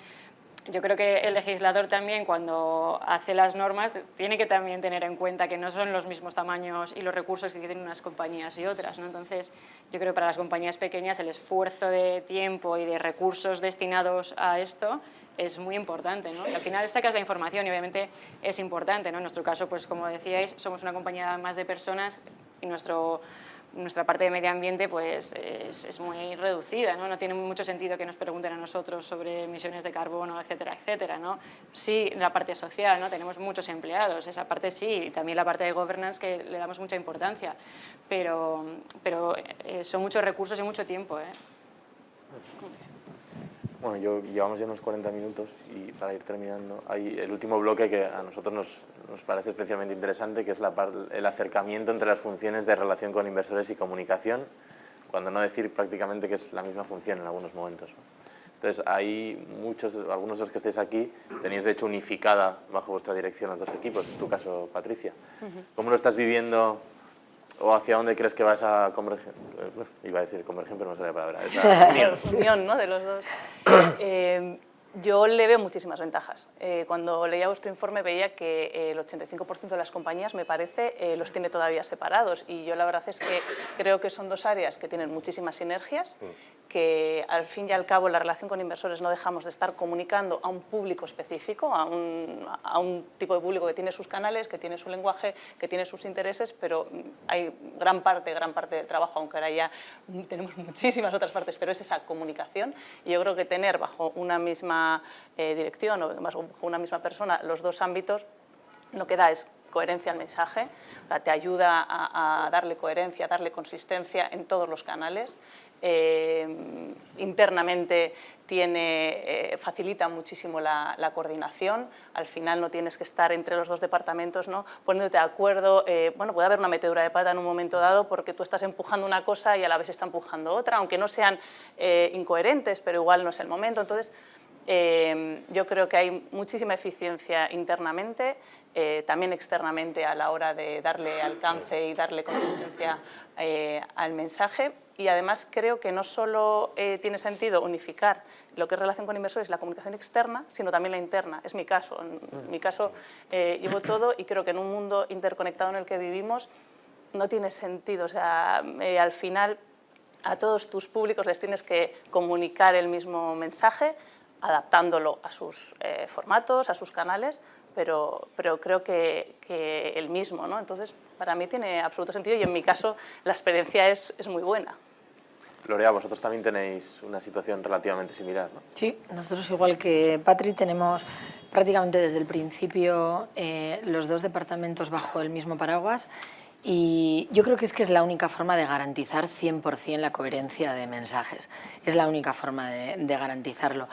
yo creo que el legislador también, cuando hace las normas, tiene que también tener en cuenta que no son los mismos tamaños y los recursos que tienen unas compañías y otras, ¿no? Entonces, yo creo que para las compañías pequeñas el esfuerzo de tiempo y de recursos destinados a esto es muy importante, ¿no? Y al final sacas la información y obviamente es importante, ¿no? En nuestro caso, pues como decíais, somos una compañía más de personas y nuestra parte de medio ambiente pues es muy reducida, ¿no? No tiene mucho sentido que nos pregunten a nosotros sobre emisiones de carbono, etcétera, etcétera, ¿no? Sí, la parte social, ¿no? Tenemos muchos empleados, esa parte sí, y también la parte de governance que le damos mucha importancia, pero son muchos recursos y mucho tiempo, ¿eh? Bueno, llevamos ya unos 40 minutos y para ir terminando, hay el último bloque que a nosotros nos parece especialmente interesante, que es el acercamiento entre las funciones de relación con inversores y comunicación, cuando no decir prácticamente que es la misma función en algunos momentos, ¿no? Entonces, algunos de los que estáis aquí, tenéis de hecho unificada bajo vuestra dirección los dos equipos, es tu caso, Patricia. ¿Cómo lo estás viviendo? ¿O hacia dónde crees que vas a converger? Iba a decir convergen, pero no sé la palabra. Unión, ¿no? De los dos. Yo le veo muchísimas ventajas. Cuando leía vuestro informe veía que el 85% de las compañías, me parece, los tiene todavía separados. Y yo la verdad es que creo que son dos áreas que tienen muchísimas sinergias, que al fin y al cabo la relación con inversores no dejamos de estar comunicando a un público específico, a un tipo de público que tiene sus canales, que tiene su lenguaje, que tiene sus intereses, pero hay gran parte del trabajo, aunque ahora ya tenemos muchísimas otras partes, pero es esa comunicación. Y yo creo que tener bajo una misma dirección o bajo una misma persona los dos ámbitos lo que da es coherencia al mensaje, o sea, te ayuda a darle coherencia, a darle consistencia en todos los canales. Internamente facilita muchísimo la coordinación, al final no tienes que estar entre los dos departamentos, ¿no?, poniéndote de acuerdo, bueno, puede haber una metedura de pata en un momento dado porque tú estás empujando una cosa y a la vez está empujando otra, aunque no sean incoherentes, pero igual no es el momento. Entonces, yo creo que hay muchísima eficiencia internamente, también externamente a la hora de darle alcance y darle consistencia al mensaje. Y además creo que no solo tiene sentido unificar lo que es relación con inversores, la comunicación externa, sino también la interna. Es mi caso. En mi caso llevo todo y creo que en un mundo interconectado en el que vivimos no tiene sentido. O sea, al final a todos tus públicos les tienes que comunicar el mismo mensaje, adaptándolo a sus formatos, a sus canales, pero creo que el mismo, ¿no? Entonces, para mí tiene absoluto sentido y en mi caso la experiencia es muy buena. Lorea, vosotros también tenéis una situación relativamente similar, ¿no? Sí, nosotros igual que Patri tenemos prácticamente desde el principio los dos departamentos bajo el mismo paraguas. Y yo creo que es la única forma de garantizar 100% la coherencia de mensajes. Es la única forma de garantizarlo.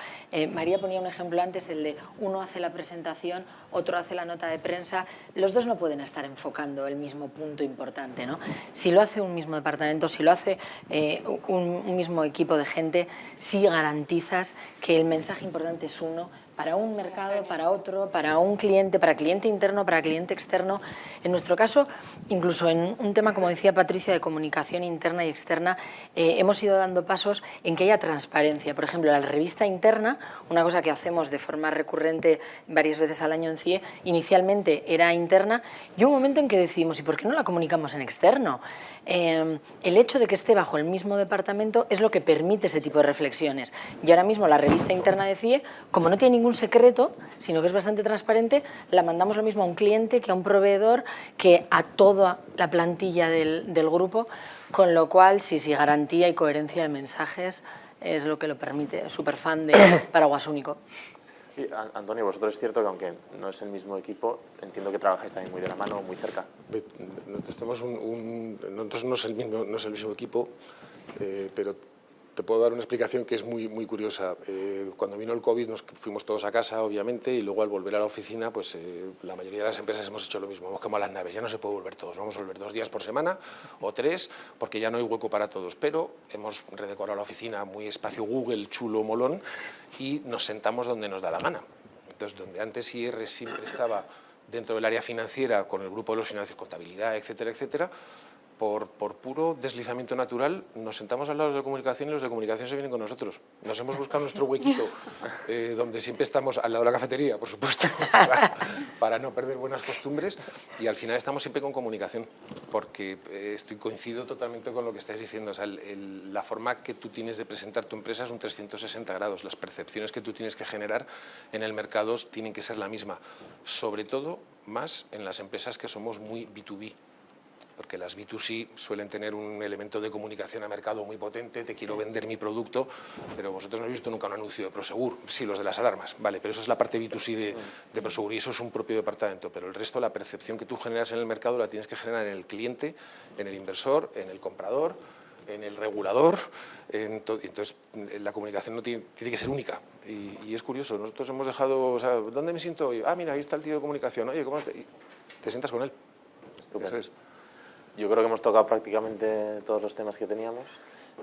María ponía un ejemplo antes, el de uno hace la presentación, otro hace la nota de prensa. Los dos no pueden estar enfocando el mismo punto importante, ¿no? Si lo hace un mismo departamento, si lo hace un mismo equipo de gente, sí garantizas que el mensaje importante es uno, para un mercado, para otro, para un cliente, para cliente interno, para cliente externo. En nuestro caso, incluso en un tema, como decía Patricia, de comunicación interna y externa, hemos ido dando pasos en que haya transparencia. Por ejemplo, la revista interna, una cosa que hacemos de forma recurrente varias veces al año en CIE, inicialmente era interna y hubo un momento en que decidimos, ¿y por qué no la comunicamos en externo? El hecho de que esté bajo el mismo departamento es lo que permite ese tipo de reflexiones. Y ahora mismo la revista interna de CIE, como no tiene ningún secreto, sino que es bastante transparente, la mandamos lo mismo a un cliente que a un proveedor, que a toda la plantilla del grupo, con lo cual sí, garantía y coherencia de mensajes es lo que lo permite. Súper fan de Paraguas Único. Sí, Antonio, vosotros es cierto que aunque no es el mismo equipo, entiendo que trabajáis también muy de la mano, muy cerca. Nosotros no es el mismo equipo, pero te puedo dar una explicación que es muy curiosa. Cuando vino el COVID nos fuimos todos a casa, obviamente, y luego al volver a la oficina, pues la mayoría de las empresas hemos hecho lo mismo, hemos quemado las naves, ya no se puede volver todos, vamos a volver 2 días por semana o 3, porque ya no hay hueco para todos, pero hemos redecorado la oficina muy espacio Google, chulo, molón, y nos sentamos donde nos da la gana. Entonces, donde antes IR siempre estaba dentro del área financiera, con el grupo de los financieros, contabilidad, etcétera, etcétera, por puro deslizamiento natural, nos sentamos al lado de los de comunicación y los de comunicación se vienen con nosotros. Nos hemos buscado nuestro huequito, donde siempre estamos al lado de la cafetería, por supuesto, para no perder buenas costumbres, y al final estamos siempre con comunicación, porque coincido totalmente con lo que estáis diciendo. O sea, la forma que tú tienes de presentar tu empresa es un 360 grados, las percepciones que tú tienes que generar en el mercado tienen que ser la misma, sobre todo más en las empresas que somos muy B2B. Porque las B2C suelen tener un elemento de comunicación a mercado muy potente, te quiero vender mi producto, pero vosotros no habéis visto nunca un anuncio de Prosegur, sí, los de las alarmas, vale, pero eso es la parte B2C de Prosegur y eso es un propio departamento, pero el resto, la percepción que tú generas en el mercado la tienes que generar en el cliente, en el inversor, en el comprador, en el regulador, entonces la comunicación no tiene que ser única y es curioso, nosotros hemos dejado, o sea, ¿dónde me siento hoy? Ah, mira, ahí está el tío de comunicación, oye, ¿cómo estás? Y te sientas con él. Estupendo. Eso es. Yo creo que hemos tocado prácticamente todos los temas que teníamos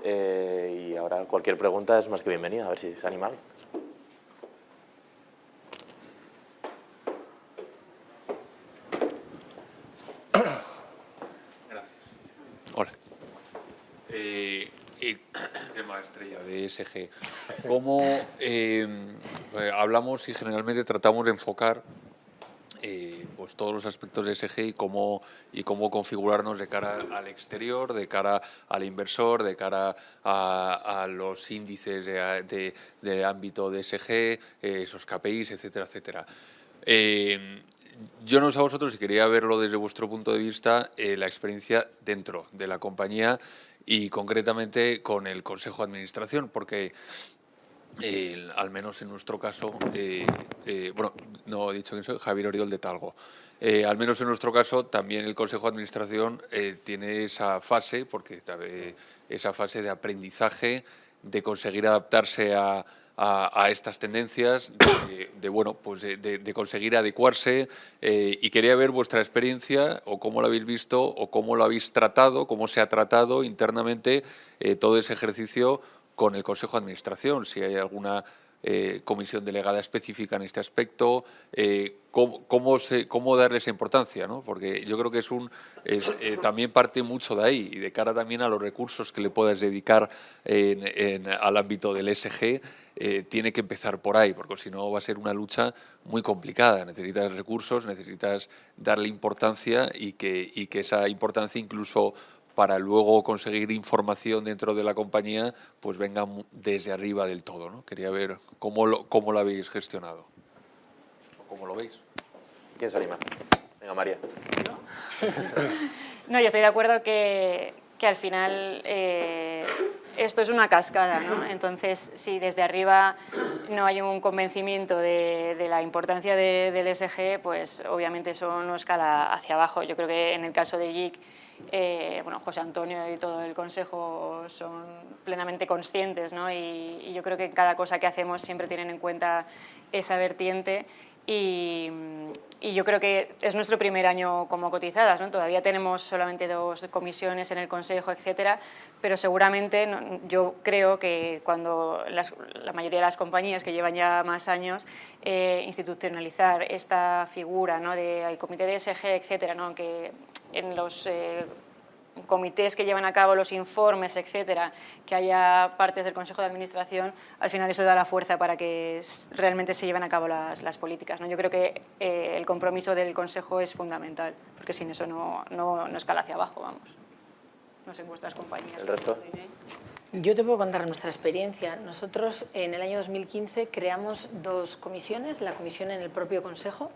y ahora cualquier pregunta es más que bienvenida, a ver si se animan. Gracias. Hola. Tema estrella de ESG. ¿Cómo hablamos y generalmente tratamos de enfocar pues todos los aspectos de ESG y cómo configurarnos de cara al exterior, de cara al inversor, de cara a los índices de ámbito de ESG, esos KPIs, etcétera, etcétera? Yo no sé a vosotros, y quería verlo desde vuestro punto de vista, la experiencia dentro de la compañía y concretamente con el Consejo de Administración, porque al menos en nuestro caso, bueno, no he dicho que soy Javier Oriol de Talgo. Al menos en nuestro caso, también el Consejo de Administración tiene esa fase, porque esa fase de aprendizaje, de conseguir adaptarse a estas tendencias, bueno, pues de conseguir adecuarse, y quería ver vuestra experiencia o cómo lo habéis visto o cómo lo habéis tratado, cómo se ha tratado internamente todo ese ejercicio con el Consejo de Administración, si hay alguna comisión delegada específica en este aspecto, cómo darle esa importancia, ¿no? Porque yo creo que también parte mucho de ahí, y de cara también a los recursos que le puedas dedicar al ámbito del ESG, tiene que empezar por ahí, porque si no va a ser una lucha muy complicada. Necesitas recursos, necesitas darle importancia y que esa importancia incluso para luego conseguir información dentro de la compañía, pues venga desde arriba del todo, ¿no? Quería ver cómo lo habéis gestionado. ¿Cómo lo veis? ¿Quién se anima? Venga, María. No, yo estoy de acuerdo que al final esto es una cascada, ¿no? Entonces, si desde arriba no hay un convencimiento de la importancia del ESG, pues obviamente eso no escala hacia abajo. Yo creo que en el caso de JIC, bueno, José Antonio y todo el Consejo son plenamente conscientes, ¿no? Y yo creo que en cada cosa que hacemos siempre tienen en cuenta esa vertiente. Y yo creo que es nuestro primer año como cotizadas, ¿no? Todavía tenemos solamente 2 comisiones en el Consejo, etcétera, pero seguramente yo creo que cuando la mayoría de las compañías que llevan ya más años institucionalizar esta figura, ¿no? Del comité de ESG, etcétera, ¿no? Que en los comités que llevan a cabo los informes, etcétera, que haya partes del Consejo de Administración, al final eso da la fuerza para que realmente se lleven a cabo las políticas, ¿no? Yo creo que el compromiso del Consejo es fundamental, porque sin eso no escala hacia abajo, vamos. No sé en vuestras compañías. ¿El resto? Yo te puedo contar nuestra experiencia. Nosotros en el año 2015 creamos 2 comisiones, la comisión en el propio Consejo,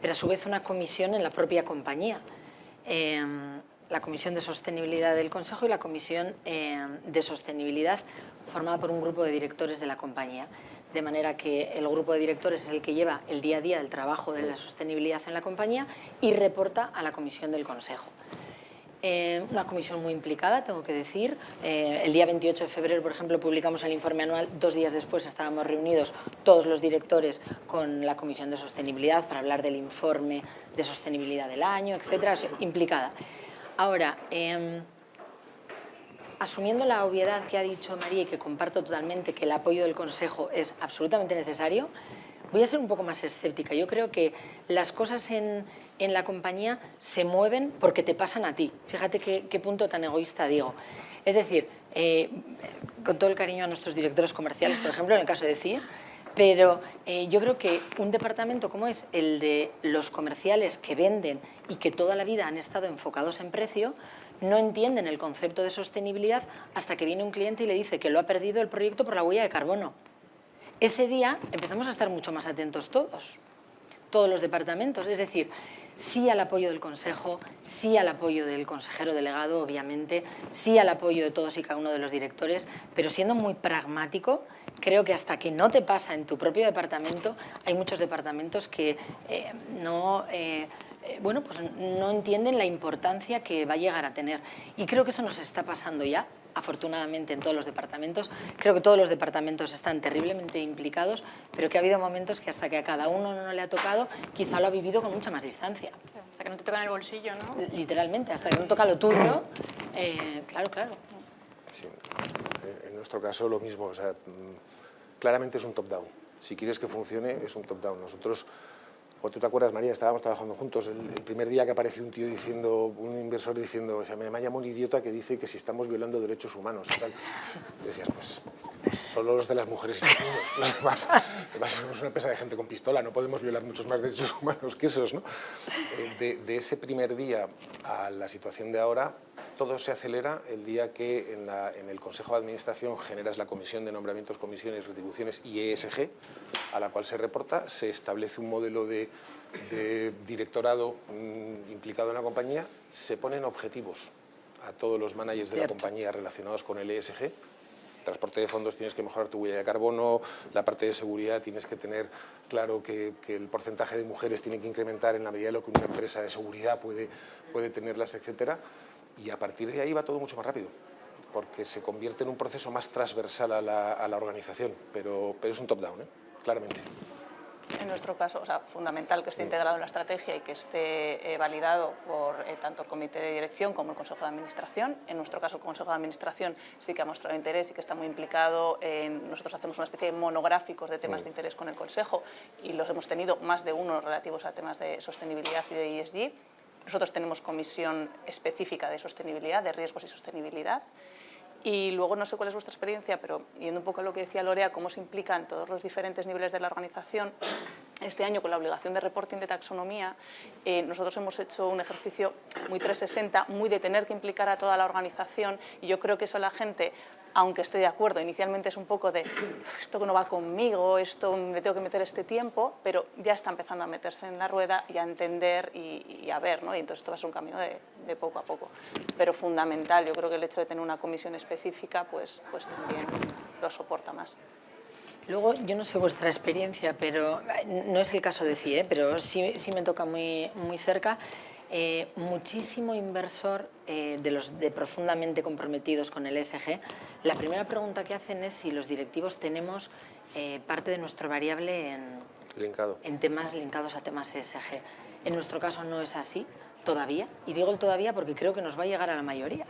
pero a su vez una comisión en la propia compañía. La Comisión de Sostenibilidad del Consejo y la Comisión de Sostenibilidad formada por un grupo de directores de la compañía. De manera que el grupo de directores es el que lleva el día a día del trabajo de la sostenibilidad en la compañía y reporta a la Comisión del Consejo. Una comisión muy implicada, tengo que decir. El día 28 de febrero, por ejemplo, publicamos el informe anual. 2 días después estábamos reunidos todos los directores con la Comisión de Sostenibilidad para hablar del informe de sostenibilidad del año, etcétera. Implicada. Ahora, asumiendo la obviedad que ha dicho María y que comparto totalmente, que el apoyo del Consejo es absolutamente necesario, voy a ser un poco más escéptica. Yo creo que las cosas en la compañía se mueven porque te pasan a ti. Fíjate qué punto tan egoísta digo. Es decir, con todo el cariño a nuestros directores comerciales, por ejemplo, en el caso de CIE, pero yo creo que un departamento como es el de los comerciales que venden y que toda la vida han estado enfocados en precio, no entienden el concepto de sostenibilidad hasta que viene un cliente y le dice que lo ha perdido el proyecto por la huella de carbono. Ese día empezamos a estar mucho más atentos todos los departamentos. Es decir, sí al apoyo del Consejo, sí al apoyo del consejero delegado, obviamente, sí al apoyo de todos y cada uno de los directores, pero siendo muy pragmático, creo que hasta que no te pasa en tu propio departamento, hay muchos departamentos que bueno, pues no entienden la importancia que va a llegar a tener. Y creo que eso nos está pasando ya, afortunadamente, en todos los departamentos. Creo que todos los departamentos están terriblemente implicados, pero que ha habido momentos que hasta que a cada uno no le ha tocado, quizá lo ha vivido con mucha más distancia. Hasta que no te toca en el bolsillo, ¿no? Literalmente, hasta que no toca lo tuyo, claro. Sí, en nuestro caso lo mismo, o sea, claramente es un top-down. Si quieres que funcione, es un top-down. Nosotros, ¿tú te acuerdas, María? Estábamos trabajando juntos. El primer día que apareció un tío diciendo, un inversor diciendo, o sea, me llama un idiota que dice que si estamos violando derechos humanos y tal. Decías, pues solo los de las mujeres y los niños. Los demás somos una empresa de gente con pistola, no podemos violar muchos más derechos humanos que esos, ¿no? De ese primer día a la situación de ahora, todo se acelera el día que en el Consejo de Administración generas la Comisión de Nombramientos, Comisiones, Retribuciones y ESG, a la cual se reporta, se establece un modelo de directorado implicado en la compañía, se ponen objetivos a todos los managers de la compañía relacionados con el ESG transporte de fondos tienes que mejorar tu huella de carbono, la parte de seguridad tienes que tener claro que el porcentaje de mujeres tiene que incrementar en la medida de lo que una empresa de seguridad puede tenerlas, etcétera. Y a partir de ahí va todo mucho más rápido, porque se convierte en un proceso más transversal a la organización, pero es un top-down, claramente. En nuestro caso, o sea, fundamental que esté integrado en la estrategia y que esté validado por tanto el comité de dirección como el consejo de administración. En nuestro caso, el consejo de administración sí que ha mostrado interés y que está muy implicado. Nosotros hacemos una especie de monográficos de temas de interés con el consejo y los hemos tenido más de uno relativos a temas de sostenibilidad y de ESG. Nosotros tenemos comisión específica de sostenibilidad, de riesgos y sostenibilidad. Y luego, no sé cuál es vuestra experiencia, pero yendo un poco a lo que decía Lorea, cómo se implican todos los diferentes niveles de la organización. Este año, con la obligación de reporting de taxonomía, nosotros hemos hecho un ejercicio muy 360, muy de tener que implicar a toda la organización, y yo creo que eso la gente, aunque esté de acuerdo, inicialmente es un poco de esto que no va conmigo, esto me tengo que meter este tiempo, pero ya está empezando a meterse en la rueda y a entender y a ver, ¿no? Y entonces esto va a ser un camino de poco a poco. Pero fundamental, yo creo que el hecho de tener una comisión específica pues también lo soporta más. Luego, yo no sé vuestra experiencia, pero no es el caso de CIE, pero sí me toca muy cerca. Muchísimo inversor de los profundamente comprometidos con el ESG, la primera pregunta que hacen es si los directivos tenemos parte de nuestro variable en temas linkados a temas ESG. En nuestro caso no es así todavía, y digo el todavía porque creo que nos va a llegar a la mayoría,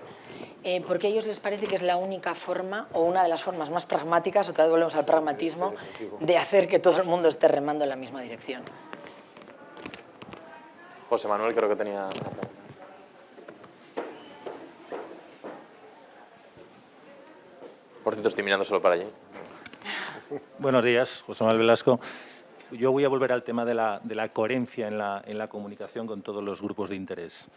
porque a ellos les parece que es la única forma o una de las formas más pragmáticas, otra vez volvemos al pragmatismo, de hacer que todo el mundo esté remando en la misma dirección. José Manuel creo que tenía... Por cierto, estoy mirando solo para allí. Buenos días, José Manuel Velasco. Yo voy a volver al tema de la coherencia en la comunicación con todos los grupos de interés.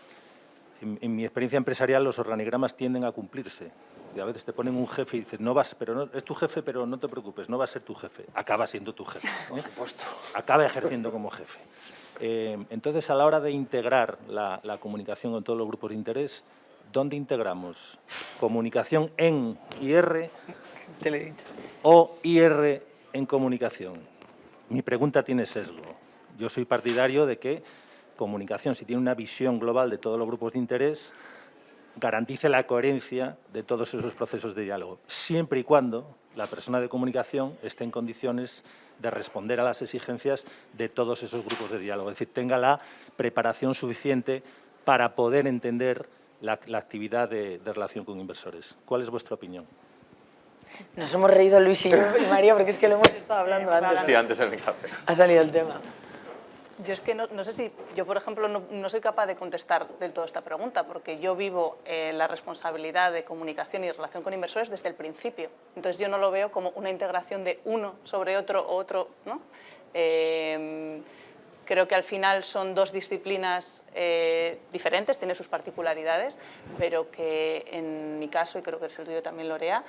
En mi experiencia empresarial, los organigramas tienden a cumplirse. Y a veces te ponen un jefe y dices, no vas, pero no, es tu jefe, pero no te preocupes, no va a ser tu jefe. Acaba siendo tu jefe, ¿no? Por supuesto. Acaba ejerciendo como jefe. Entonces, a la hora de integrar la comunicación con todos los grupos de interés, ¿dónde integramos? ¿Comunicación en IR Te lo he dicho. o IR en comunicación? Mi pregunta tiene sesgo. Yo soy partidario de que comunicación, si tiene una visión global de todos los grupos de interés, garantice la coherencia de todos esos procesos de diálogo, siempre y cuando la persona de comunicación esté en condiciones de responder a las exigencias de todos esos grupos de diálogo. Es decir, tenga la preparación suficiente para poder entender la actividad de relación con inversores. ¿Cuál es vuestra opinión? Nos hemos reído Luis y yo y María porque es que lo hemos estado hablando antes. Sí, antes en el café. Ha salido el tema. Yo es que no sé si, yo por ejemplo no soy capaz de contestar del todo esta pregunta porque yo vivo la responsabilidad de comunicación y relación con inversores desde el principio. Entonces yo no lo veo como una integración de uno sobre otro o otro, ¿no? Creo que al final son dos disciplinas diferentes, tienen sus particularidades, pero que en mi caso, y creo que es el tuyo también, Lorea,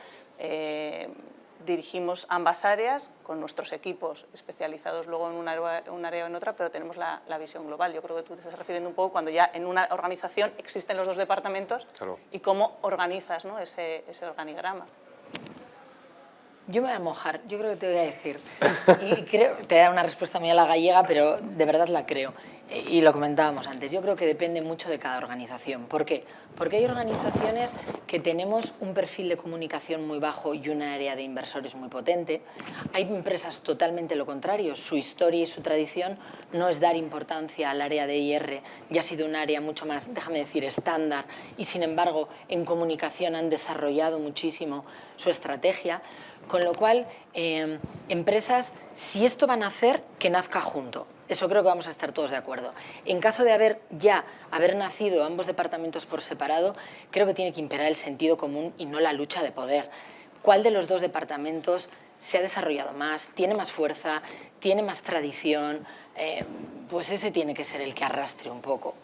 dirigimos ambas áreas con nuestros equipos especializados luego en un área o en otra, pero tenemos la visión global. Yo creo que tú te estás refiriendo un poco cuando ya en una organización existen los dos departamentos, claro, y cómo organizas, ¿no?, ese organigrama. Yo me voy a mojar, yo creo que te voy a decir, y creo, te voy a dar una respuesta muy a la gallega, pero de verdad la creo, y lo comentábamos antes, yo creo que depende mucho de cada organización. ¿Por qué? Porque hay organizaciones que tenemos un perfil de comunicación muy bajo y una área de inversores muy potente. Hay empresas totalmente lo contrario, su historia y su tradición no es dar importancia al área de IR, ya ha sido un área mucho más, déjame decir, estándar, y sin embargo en comunicación han desarrollado muchísimo su estrategia. Con lo cual, empresas, si esto van a hacer, que nazca junto. Eso creo que vamos a estar todos de acuerdo. En caso de haber nacido ambos departamentos por separado, creo que tiene que imperar el sentido común y no la lucha de poder. ¿Cuál de los dos departamentos se ha desarrollado más, tiene más fuerza, tiene más tradición? Pues ese tiene que ser el que arrastre un poco.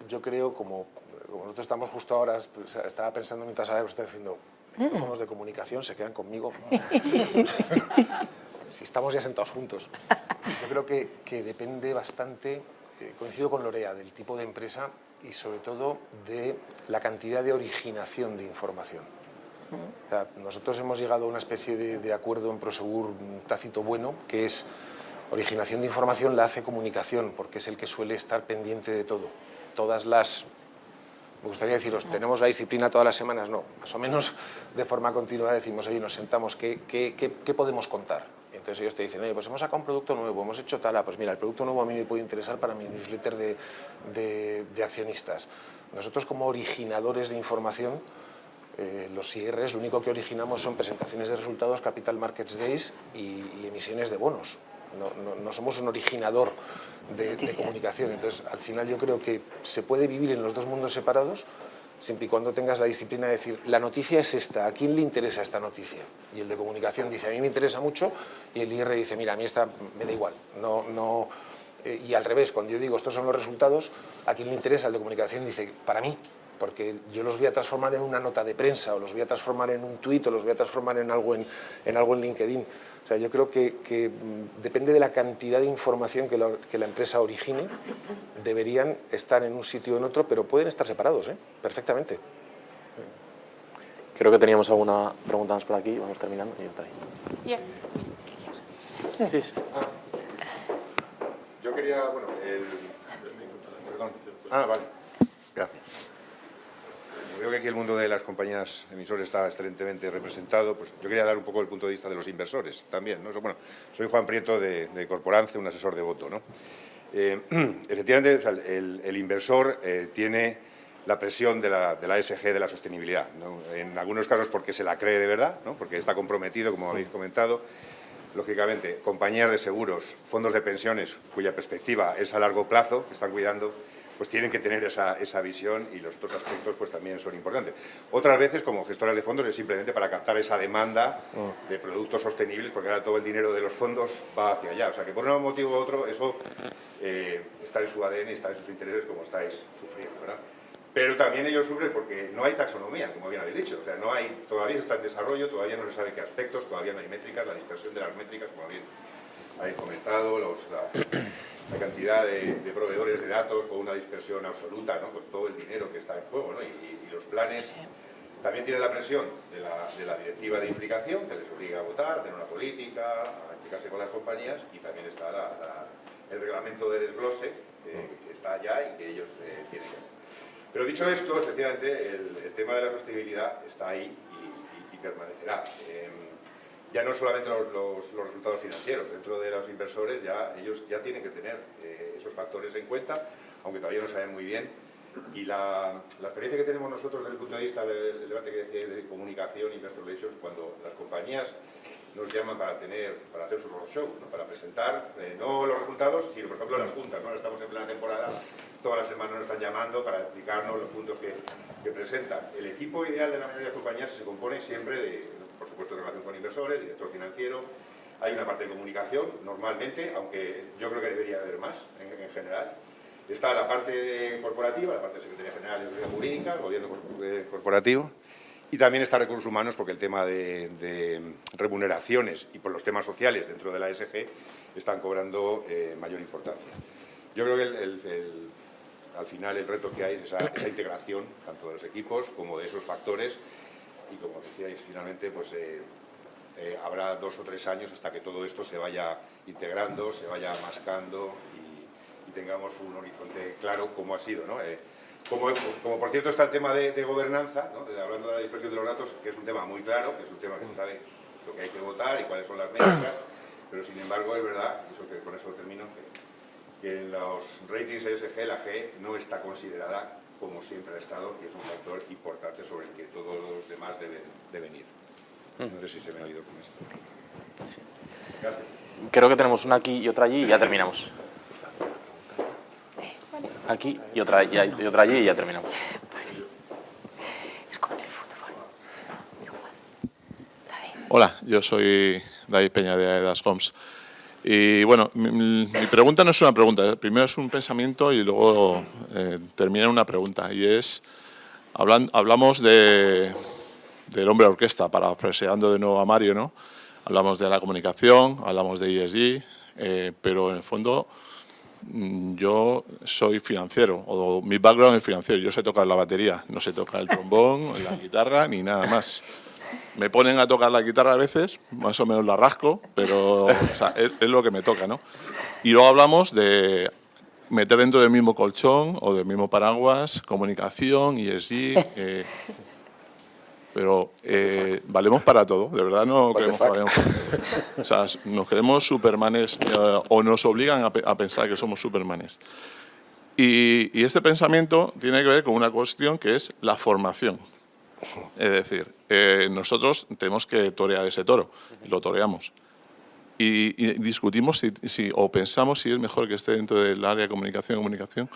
Yo creo, como nosotros estamos justo ahora, pues, estaba pensando mientras hablaba usted diciendo, con los de comunicación se quedan conmigo. Si estamos ya sentados juntos. Yo creo que depende bastante coincido con Lorea, del tipo de empresa y sobre todo de la cantidad de originación de información. O sea, nosotros hemos llegado a una especie de acuerdo en Prosegur tácito bueno, que es originación de información la hace comunicación, porque es el que suele estar pendiente de todo. Me gustaría deciros, ¿tenemos la disciplina todas las semanas? No, más o menos de forma continua decimos, oye, nos sentamos, ¿qué podemos contar? Y entonces ellos te dicen, oye, pues hemos sacado un producto nuevo, hemos hecho tal, pues mira, el producto nuevo a mí me puede interesar para mi newsletter de accionistas. Nosotros como originadores de información, los IRs, lo único que originamos son presentaciones de resultados, Capital Markets Days y emisiones de bonos. No somos un originador de comunicación. Entonces, al final yo creo que se puede vivir en los dos mundos separados siempre y cuando tengas la disciplina de decir, la noticia es esta, ¿a quién le interesa esta noticia? Y el de comunicación dice, a mí me interesa mucho, y el IR dice, mira, a mí esta me da igual. Y al revés, cuando yo digo, estos son los resultados, ¿a quién le interesa? El de comunicación dice, para mí, porque yo los voy a transformar en una nota de prensa, o los voy a transformar en un tuit, o los voy a transformar en algo en LinkedIn. O sea, yo creo que depende de la cantidad de información que la empresa origine, deberían estar en un sitio o en otro, pero pueden estar separados, perfectamente. Creo que teníamos alguna pregunta más por aquí, vamos terminando y otra ahí. Yeah. Sí, sí. Yo quería, bueno, perdón. Vale. Gracias. Veo que aquí el mundo de las compañías emisoras está excelentemente representado. Pues yo quería dar un poco el punto de vista de los inversores también, ¿no? Bueno, soy Juan Prieto de Corporance, un asesor de voto, ¿no? Efectivamente, o sea, el inversor tiene la presión de la ESG, de la sostenibilidad, ¿no? En algunos casos porque se la cree de verdad, ¿no? Porque está comprometido, como habéis comentado. Lógicamente, compañías de seguros, fondos de pensiones, cuya perspectiva es a largo plazo, que están cuidando, pues tienen que tener esa visión, y los otros aspectos pues también son importantes. Otras veces, como gestoras de fondos, es simplemente para captar esa demanda de productos sostenibles, porque ahora todo el dinero de los fondos va hacia allá. O sea que por un motivo u otro eso está en su ADN, está en sus intereses, como estáis sufriendo, ¿verdad? Pero también ellos sufren porque no hay taxonomía, como bien habéis dicho. O sea, todavía está en desarrollo, todavía no se sabe qué aspectos, todavía no hay métricas, la dispersión de las métricas, como bien habéis comentado, la cantidad de proveedores de datos con una dispersión absoluta, ¿no? Con todo el dinero que está en juego, ¿no? Y los planes también tienen la presión de la directiva de implicación, que les obliga a votar, a tener una política, a implicarse con las compañías, y también está el reglamento de desglose, que está allá y que ellos tienen que hacer. Pero dicho esto, efectivamente, el tema de la sostenibilidad está ahí y permanecerá. Ya no solamente los resultados financieros, dentro de los inversores ellos ya tienen que tener esos factores en cuenta, aunque todavía no saben muy bien. Y la experiencia que tenemos nosotros desde el punto de vista del debate que decía de comunicación, investor relations, cuando las compañías nos llaman para hacer su roadshow, ¿no? Para presentar no los resultados, sino por ejemplo las juntas, ¿no? Estamos en plena temporada, todas las semanas nos están llamando para explicarnos los puntos que presentan. El equipo ideal de la mayoría de las compañías se compone siempre por supuesto, de relación con inversores, director financiero. Hay una parte de comunicación, normalmente, aunque yo creo que debería haber más en general. Está la parte corporativa, la parte de Secretaría General de Seguridad Jurídica, el gobierno corporativo, y también está recursos humanos, porque el tema de remuneraciones y por los temas sociales dentro de la ESG están cobrando mayor importancia. Yo creo que al final el reto que hay es esa integración, tanto de los equipos como de esos factores, y como decíais, finalmente pues habrá 2 o 3 años hasta que todo esto se vaya integrando, se vaya mascando y tengamos un horizonte claro como ha sido, ¿no? Como por cierto está el tema de gobernanza, ¿no? Hablando de la dispersión de los datos, que es un tema muy claro, que es un tema que se sabe lo que hay que votar y cuáles son las métricas, pero sin embargo es verdad, y con eso termino, que en los ratings ESG la G no está considerada como siempre ha estado, y es un factor importante sobre el que todos los demás deben ir. No sé si se me ha oído con esto. Sí. Gracias. Creo que tenemos una aquí y otra allí y ya terminamos. Aquí y otra allí y ya terminamos. Es como en el fútbol. Igual. David. Hola, yo soy David Peña de Aedas Homes. Y bueno, mi pregunta no es una pregunta, primero es un pensamiento y luego termina en una pregunta. Y es, hablamos del hombre orquesta, parafraseando de nuevo a Mario, ¿no? Hablamos de la comunicación, hablamos de ESG, pero en el fondo yo soy financiero, o mi background es financiero, yo sé tocar la batería, no sé tocar el trombón, la guitarra, ni nada más. Me ponen a tocar la guitarra a veces, más o menos la rasco, pero o sea, es lo que me toca, ¿no? Y luego hablamos de meter dentro del mismo colchón o del mismo paraguas, comunicación, ESG, pero valemos para todo, de verdad no creemos que valemos. O sea, nos creemos supermanes o nos obligan a pensar que somos supermanes. Y este pensamiento tiene que ver con una cuestión que es la formación. Es decir, nosotros tenemos que torear ese toro, y lo toreamos. Y discutimos o pensamos si es mejor que esté dentro del área de comunicación.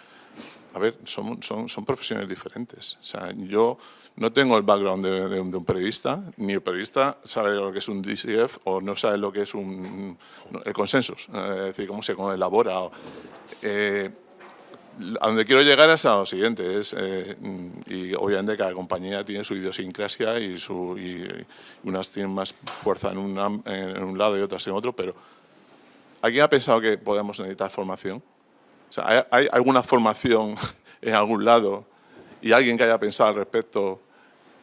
A ver, son profesiones diferentes. O sea, yo no tengo el background de un periodista, ni el periodista sabe lo que es un DCF o no sabe lo que es el consensus, es decir, cómo se elabora. A donde quiero llegar es a lo siguiente, y obviamente cada compañía tiene su idiosincrasia y unas tienen más fuerza en un lado y otras en otro, pero ¿alguien ha pensado que podemos necesitar formación? O sea, ¿hay alguna formación en algún lado y alguien que haya pensado al respecto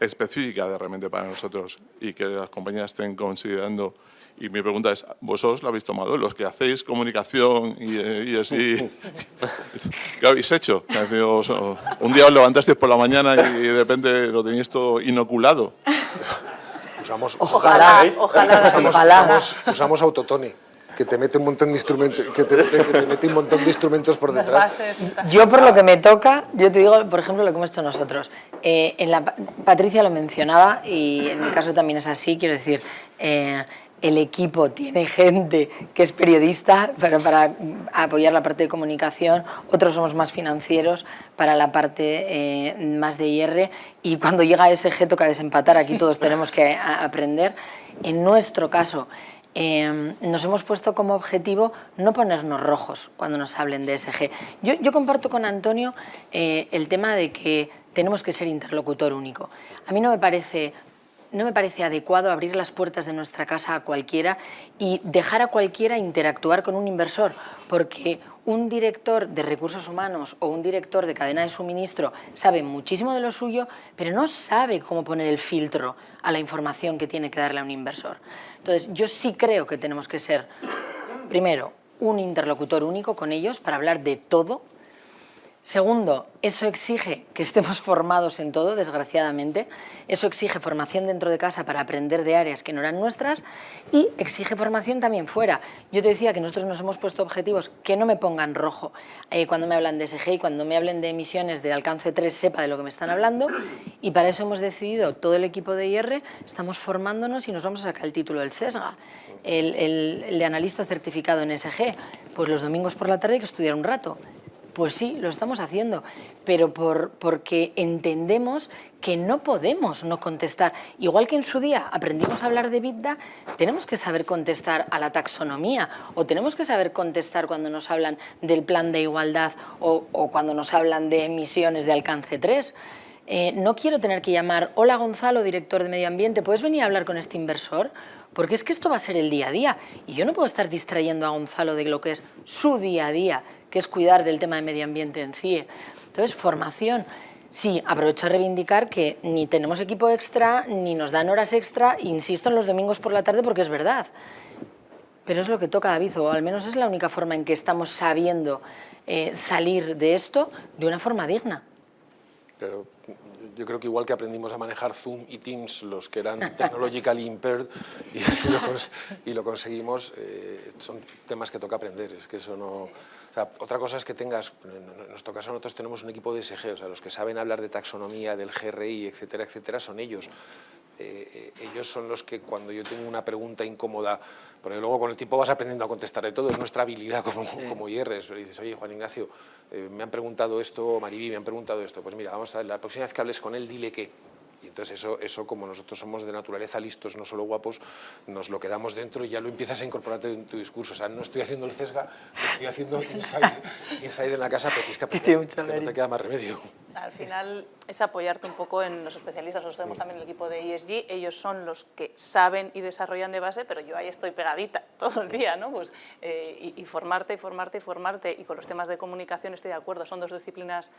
específica de repente para nosotros y que las compañías estén considerando? Y mi pregunta es, ¿vosotros lo habéis tomado? Los que hacéis comunicación y así, ¿qué habéis hecho? Un día os levantasteis por la mañana y de repente lo tenéis todo inoculado. Usamos Autotone, que te mete un montón de instrumentos, por detrás. Yo por lo que me toca, yo te digo, por ejemplo, lo que hemos hecho nosotros. Patricia lo mencionaba y en mi caso también es así, quiero decir, el equipo tiene gente que es periodista para apoyar la parte de comunicación, otros somos más financieros para la parte más de IR, y cuando llega ESG toca desempatar, aquí todos tenemos que aprender. En nuestro caso, nos hemos puesto como objetivo no ponernos rojos cuando nos hablen de ESG. Yo comparto con Antonio el tema de que tenemos que ser interlocutor único. A mí no me parece adecuado abrir las puertas de nuestra casa a cualquiera y dejar a cualquiera interactuar con un inversor, porque un director de recursos humanos o un director de cadena de suministro sabe muchísimo de lo suyo, pero no sabe cómo poner el filtro a la información que tiene que darle a un inversor. Entonces, yo sí creo que tenemos que ser, primero, un interlocutor único con ellos para hablar de todo. Segundo, eso exige que estemos formados en todo, desgraciadamente. Eso exige formación dentro de casa para aprender de áreas que no eran nuestras y exige formación también fuera. Yo te decía que nosotros nos hemos puesto objetivos que no me pongan rojo cuando me hablan de ESG y cuando me hablen de emisiones de alcance 3 sepa de lo que me están hablando, y para eso hemos decidido, todo el equipo de IR, estamos formándonos y nos vamos a sacar el título del CESGA, el de analista certificado en ESG. Pues los domingos por la tarde hay que estudiar un rato. Pues sí, lo estamos haciendo, pero porque entendemos que no podemos no contestar. Igual que en su día aprendimos a hablar de EBITDA, tenemos que saber contestar a la taxonomía, o tenemos que saber contestar cuando nos hablan del plan de igualdad o cuando nos hablan de emisiones de alcance 3. No quiero tener que llamar, hola Gonzalo, director de Medio Ambiente, ¿puedes venir a hablar con este inversor? Porque es que esto va a ser el día a día y yo no puedo estar distrayendo a Gonzalo de lo que es su día a día, que es cuidar del tema de medio ambiente en CIE. Entonces, formación. Sí, aprovecho a reivindicar que ni tenemos equipo extra, ni nos dan horas extra, insisto en los domingos por la tarde porque es verdad. Pero es lo que toca, David, o al menos es la única forma en que estamos sabiendo salir de esto de una forma digna. Pero yo creo que igual que aprendimos a manejar Zoom y Teams, los que eran technologically impaired, y lo conseguimos, son temas que toca aprender. Es que eso no... O sea, otra cosa es que tengas, en nuestro caso nosotros tenemos un equipo de ESG, o sea, los que saben hablar de taxonomía, del GRI, etcétera, etcétera, son ellos. Ellos son los que cuando yo tengo una pregunta incómoda, porque luego con el tiempo vas aprendiendo a contestar de todo, es nuestra habilidad como IRs. Dices, oye, Juan Ignacio, me han preguntado esto, Mariví, me han preguntado esto, pues mira, vamos a ver, la próxima vez que hables con él, dile qué. Y entonces eso, como nosotros somos de naturaleza listos, no solo guapos, nos lo quedamos dentro y ya lo empiezas a incorporar en tu discurso. O sea, no estoy haciendo el CESGA, estoy haciendo inside en la casa, pero tienes que aprender, es que no te queda más remedio. Al final es apoyarte un poco en los especialistas. Nosotros tenemos también el equipo de ESG, ellos son los que saben y desarrollan de base, pero yo ahí estoy pegadita todo el día, ¿no? Pues, y formarte, y formarte, y formarte. Y con los temas de comunicación estoy de acuerdo, son dos disciplinas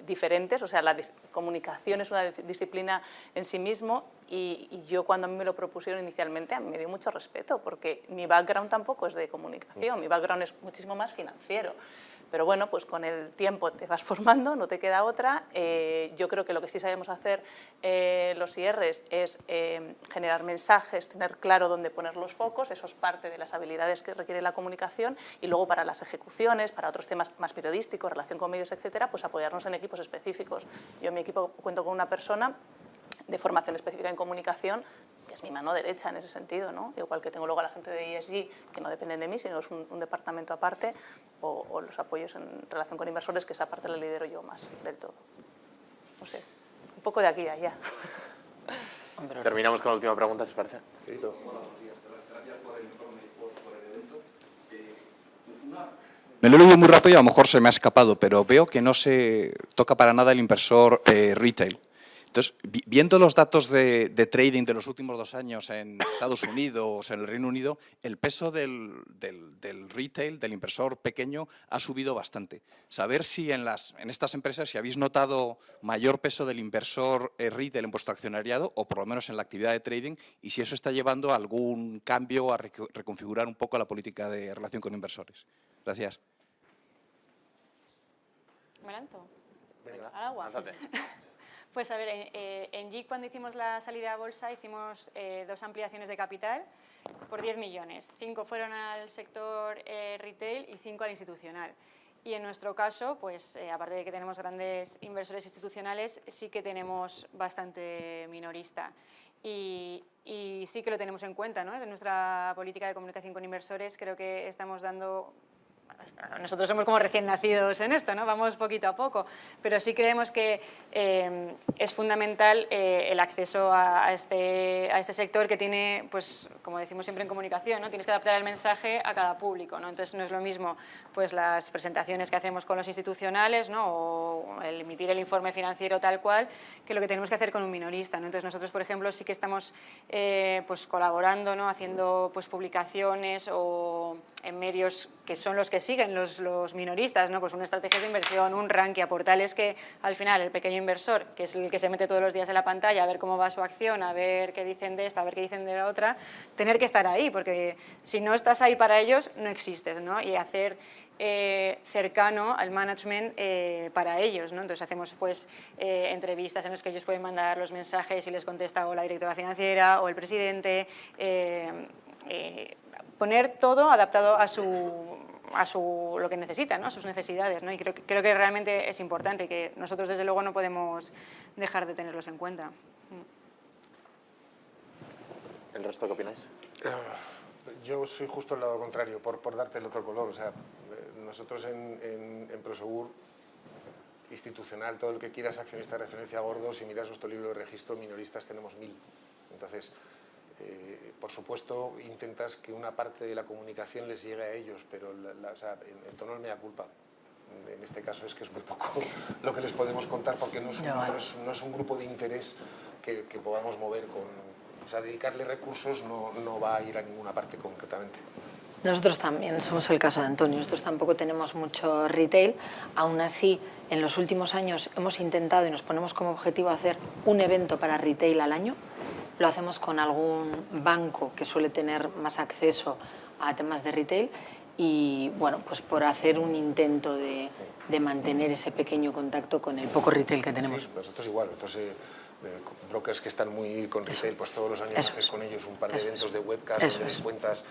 diferentes, o sea, la comunicación es una disciplina en sí mismo y yo cuando a mí me lo propusieron inicialmente, a mí me dio mucho respeto, porque mi background tampoco es de comunicación, mi background es muchísimo más financiero. Pero bueno, pues con el tiempo te vas formando, no te queda otra. Yo creo que lo que sí sabemos hacer los IRs es generar mensajes, tener claro dónde poner los focos, eso es parte de las habilidades que requiere la comunicación, y luego para las ejecuciones, para otros temas más periodísticos, relación con medios, etcétera, pues apoyarnos en equipos específicos. Yo en mi equipo cuento con una persona de formación específica en comunicación, que es mi mano derecha en ese sentido, ¿no? Igual que tengo luego a la gente de ESG, que no dependen de mí, sino es un departamento aparte, o los apoyos en relación con inversores, que esa parte la lidero yo más del todo. No sé, un poco de aquí a allá. Terminamos con la última pregunta, si os parece. Gracias por el informe y por el evento. Me lo he leído muy rápido y a lo mejor se me ha escapado, pero veo que no se toca para nada el inversor retail. Entonces, viendo los datos de trading de los últimos 2 años en Estados Unidos, en el Reino Unido, el peso del retail, del inversor pequeño, ha subido bastante. Saber si en estas empresas, si habéis notado mayor peso del inversor retail en vuestro accionariado, o por lo menos en la actividad de trading, y si eso está llevando a algún cambio, a reconfigurar un poco la política de relación con inversores. Gracias. ¿Me lanzo? Venga, al agua. lánzate. Pues a ver, en JIC cuando hicimos la salida a bolsa hicimos 2 ampliaciones de capital por 10 millones. 5 fueron al sector retail y 5 al institucional. Y en nuestro caso, pues aparte de que tenemos grandes inversores institucionales, sí que tenemos bastante minorista. Y sí que lo tenemos en cuenta, ¿no? En nuestra política de comunicación con inversores creo que estamos dando... Nosotros somos como recién nacidos en esto, ¿no? Vamos poquito a poco, pero sí creemos que es fundamental el acceso a este sector que tiene, pues como decimos siempre en comunicación, ¿no? Tienes que adaptar el mensaje a cada público, ¿no? Entonces no es lo mismo pues las presentaciones que hacemos con los institucionales, ¿no? O el emitir el informe financiero tal cual, que lo que tenemos que hacer con un minorista, ¿no? Entonces nosotros, por ejemplo, sí que estamos pues colaborando, ¿no? Haciendo pues publicaciones o en medios que son los que siguen los minoristas, ¿no? Pues una estrategia de inversión, un ranking, a portales que al final el pequeño inversor, que es el que se mete todos los días en la pantalla a ver cómo va su acción, a ver qué dicen de esta, a ver qué dicen de la otra, tener que estar ahí, porque si no estás ahí para ellos, no existes, ¿no? Y hacer cercano al management para ellos, ¿no? Entonces hacemos pues entrevistas en las que ellos pueden mandar los mensajes y les contesta o la directora financiera o el presidente, poner todo adaptado a lo que necesitan, ¿no? A sus necesidades, ¿no? Y creo que realmente es importante, que nosotros desde luego no podemos dejar de tenerlos en cuenta. ¿El resto qué opináis? Yo soy justo el lado contrario, por darte el otro color. O sea, nosotros en Prosegur institucional, todo el que quieras accionista de referencia gordo, si miras nuestro libro de registro, minoristas tenemos 1000. Entonces, por supuesto, intentas que una parte de la comunicación les llegue a ellos, pero o sea, en tono de mea culpa. En este caso es que es muy poco lo que les podemos contar, porque no es un grupo de interés que podamos mover con... O sea, dedicarle recursos no va a ir a ninguna parte concretamente. Nosotros también somos el caso de Antonio, nosotros tampoco tenemos mucho retail, aún así en los últimos años hemos intentado y nos ponemos como objetivo hacer un evento para retail al año. Lo hacemos con algún banco que suele tener más acceso a temas de retail y, bueno, pues por hacer un intento de mantener ese pequeño contacto con el poco retail que tenemos. Sí, nosotros igual. Entonces, brokers que están muy con retail, pues todos los años haces con ellos un par de eventos de webcast donde les cuentas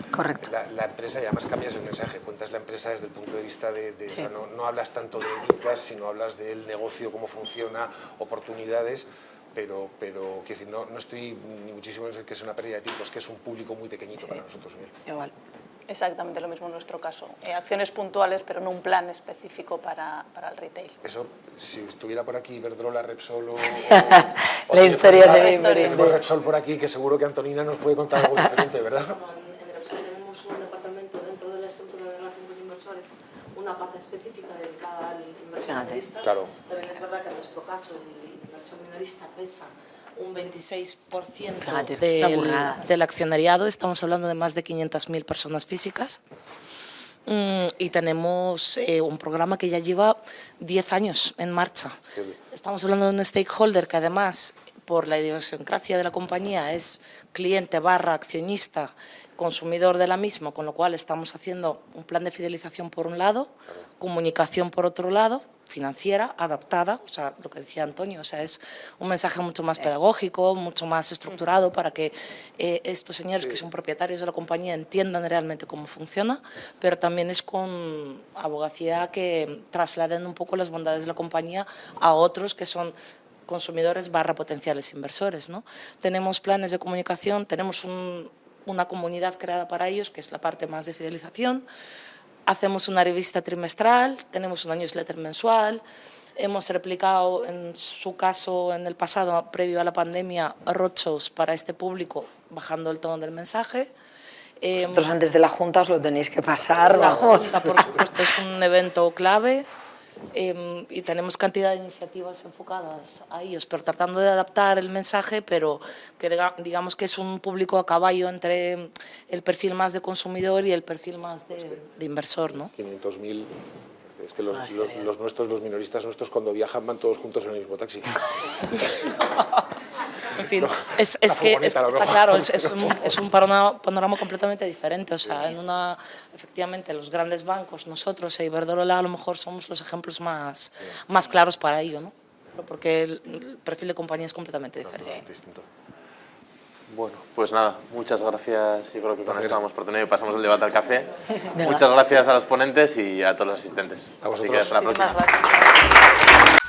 la empresa y además cambias el mensaje, cuentas la empresa desde el punto de vista o sea, no hablas tanto de ventas, sino hablas del negocio, cómo funciona, oportunidades. Pero quiero decir, no estoy ni muchísimo en que es una pérdida de tiempo, es que es un público muy pequeñito para nosotros. Igual. Exactamente lo mismo en nuestro caso. Acciones puntuales, pero no un plan específico para el retail. Eso, si estuviera por aquí Iberdrola, Repsol o la historia sería diferente. Tenemos Repsol por aquí, que seguro que Antonina nos puede contar algo diferente, ¿verdad? En Repsol tenemos un departamento dentro de la estructura de relación con inversores, un una parte específica dedicada al inversor minorista. Claro. También es verdad que en nuestro caso el inversor minorista pesa un 26% Fíjate, es una burrada. del accionariado. Estamos hablando de más de 500.000 personas físicas. Y tenemos un programa que ya lleva 10 años en marcha. Estamos hablando de un stakeholder que además, por la idiosincrasia de la compañía, es cliente / accionista, consumidor de la misma, con lo cual estamos haciendo un plan de fidelización por un lado, comunicación por otro lado, financiera, adaptada, o sea, lo que decía Antonio, o sea, es un mensaje mucho más pedagógico, mucho más estructurado para que estos señores que son propietarios de la compañía entiendan realmente cómo funciona, pero también es con abogacía que trasladen un poco las bondades de la compañía a otros que son consumidores / potenciales inversores, ¿no? Tenemos planes de comunicación, tenemos una comunidad creada para ellos, que es la parte más de fidelización. Hacemos una revista trimestral, tenemos una newsletter mensual, hemos replicado, en su caso, en el pasado, previo a la pandemia, roadshows para este público, bajando el tono del mensaje. Vosotros antes de la Junta os lo tenéis que pasar. La vamos. Junta, por supuesto, es un evento clave. Y tenemos cantidad de iniciativas enfocadas a ellos, pero tratando de adaptar el mensaje, pero que digamos que es un público a caballo entre el perfil más de consumidor y el perfil más de inversor, ¿no? 500.000, es que los nuestros, los minoristas nuestros, cuando viajan van todos juntos en el mismo taxi. En fin, es que está claro, es un panorama completamente diferente. O sea, efectivamente, los grandes bancos, nosotros e Iberdrola, a lo mejor somos los ejemplos más claros para ello, ¿no? Porque el perfil de compañía es completamente diferente. Distinto. Bueno, pues nada, muchas gracias. Yo creo que con esto damos por tenido y pasamos el debate al café. Muchas gracias a los ponentes y a todos los asistentes. A vosotros. Así que hasta la próxima. Muchísimas gracias.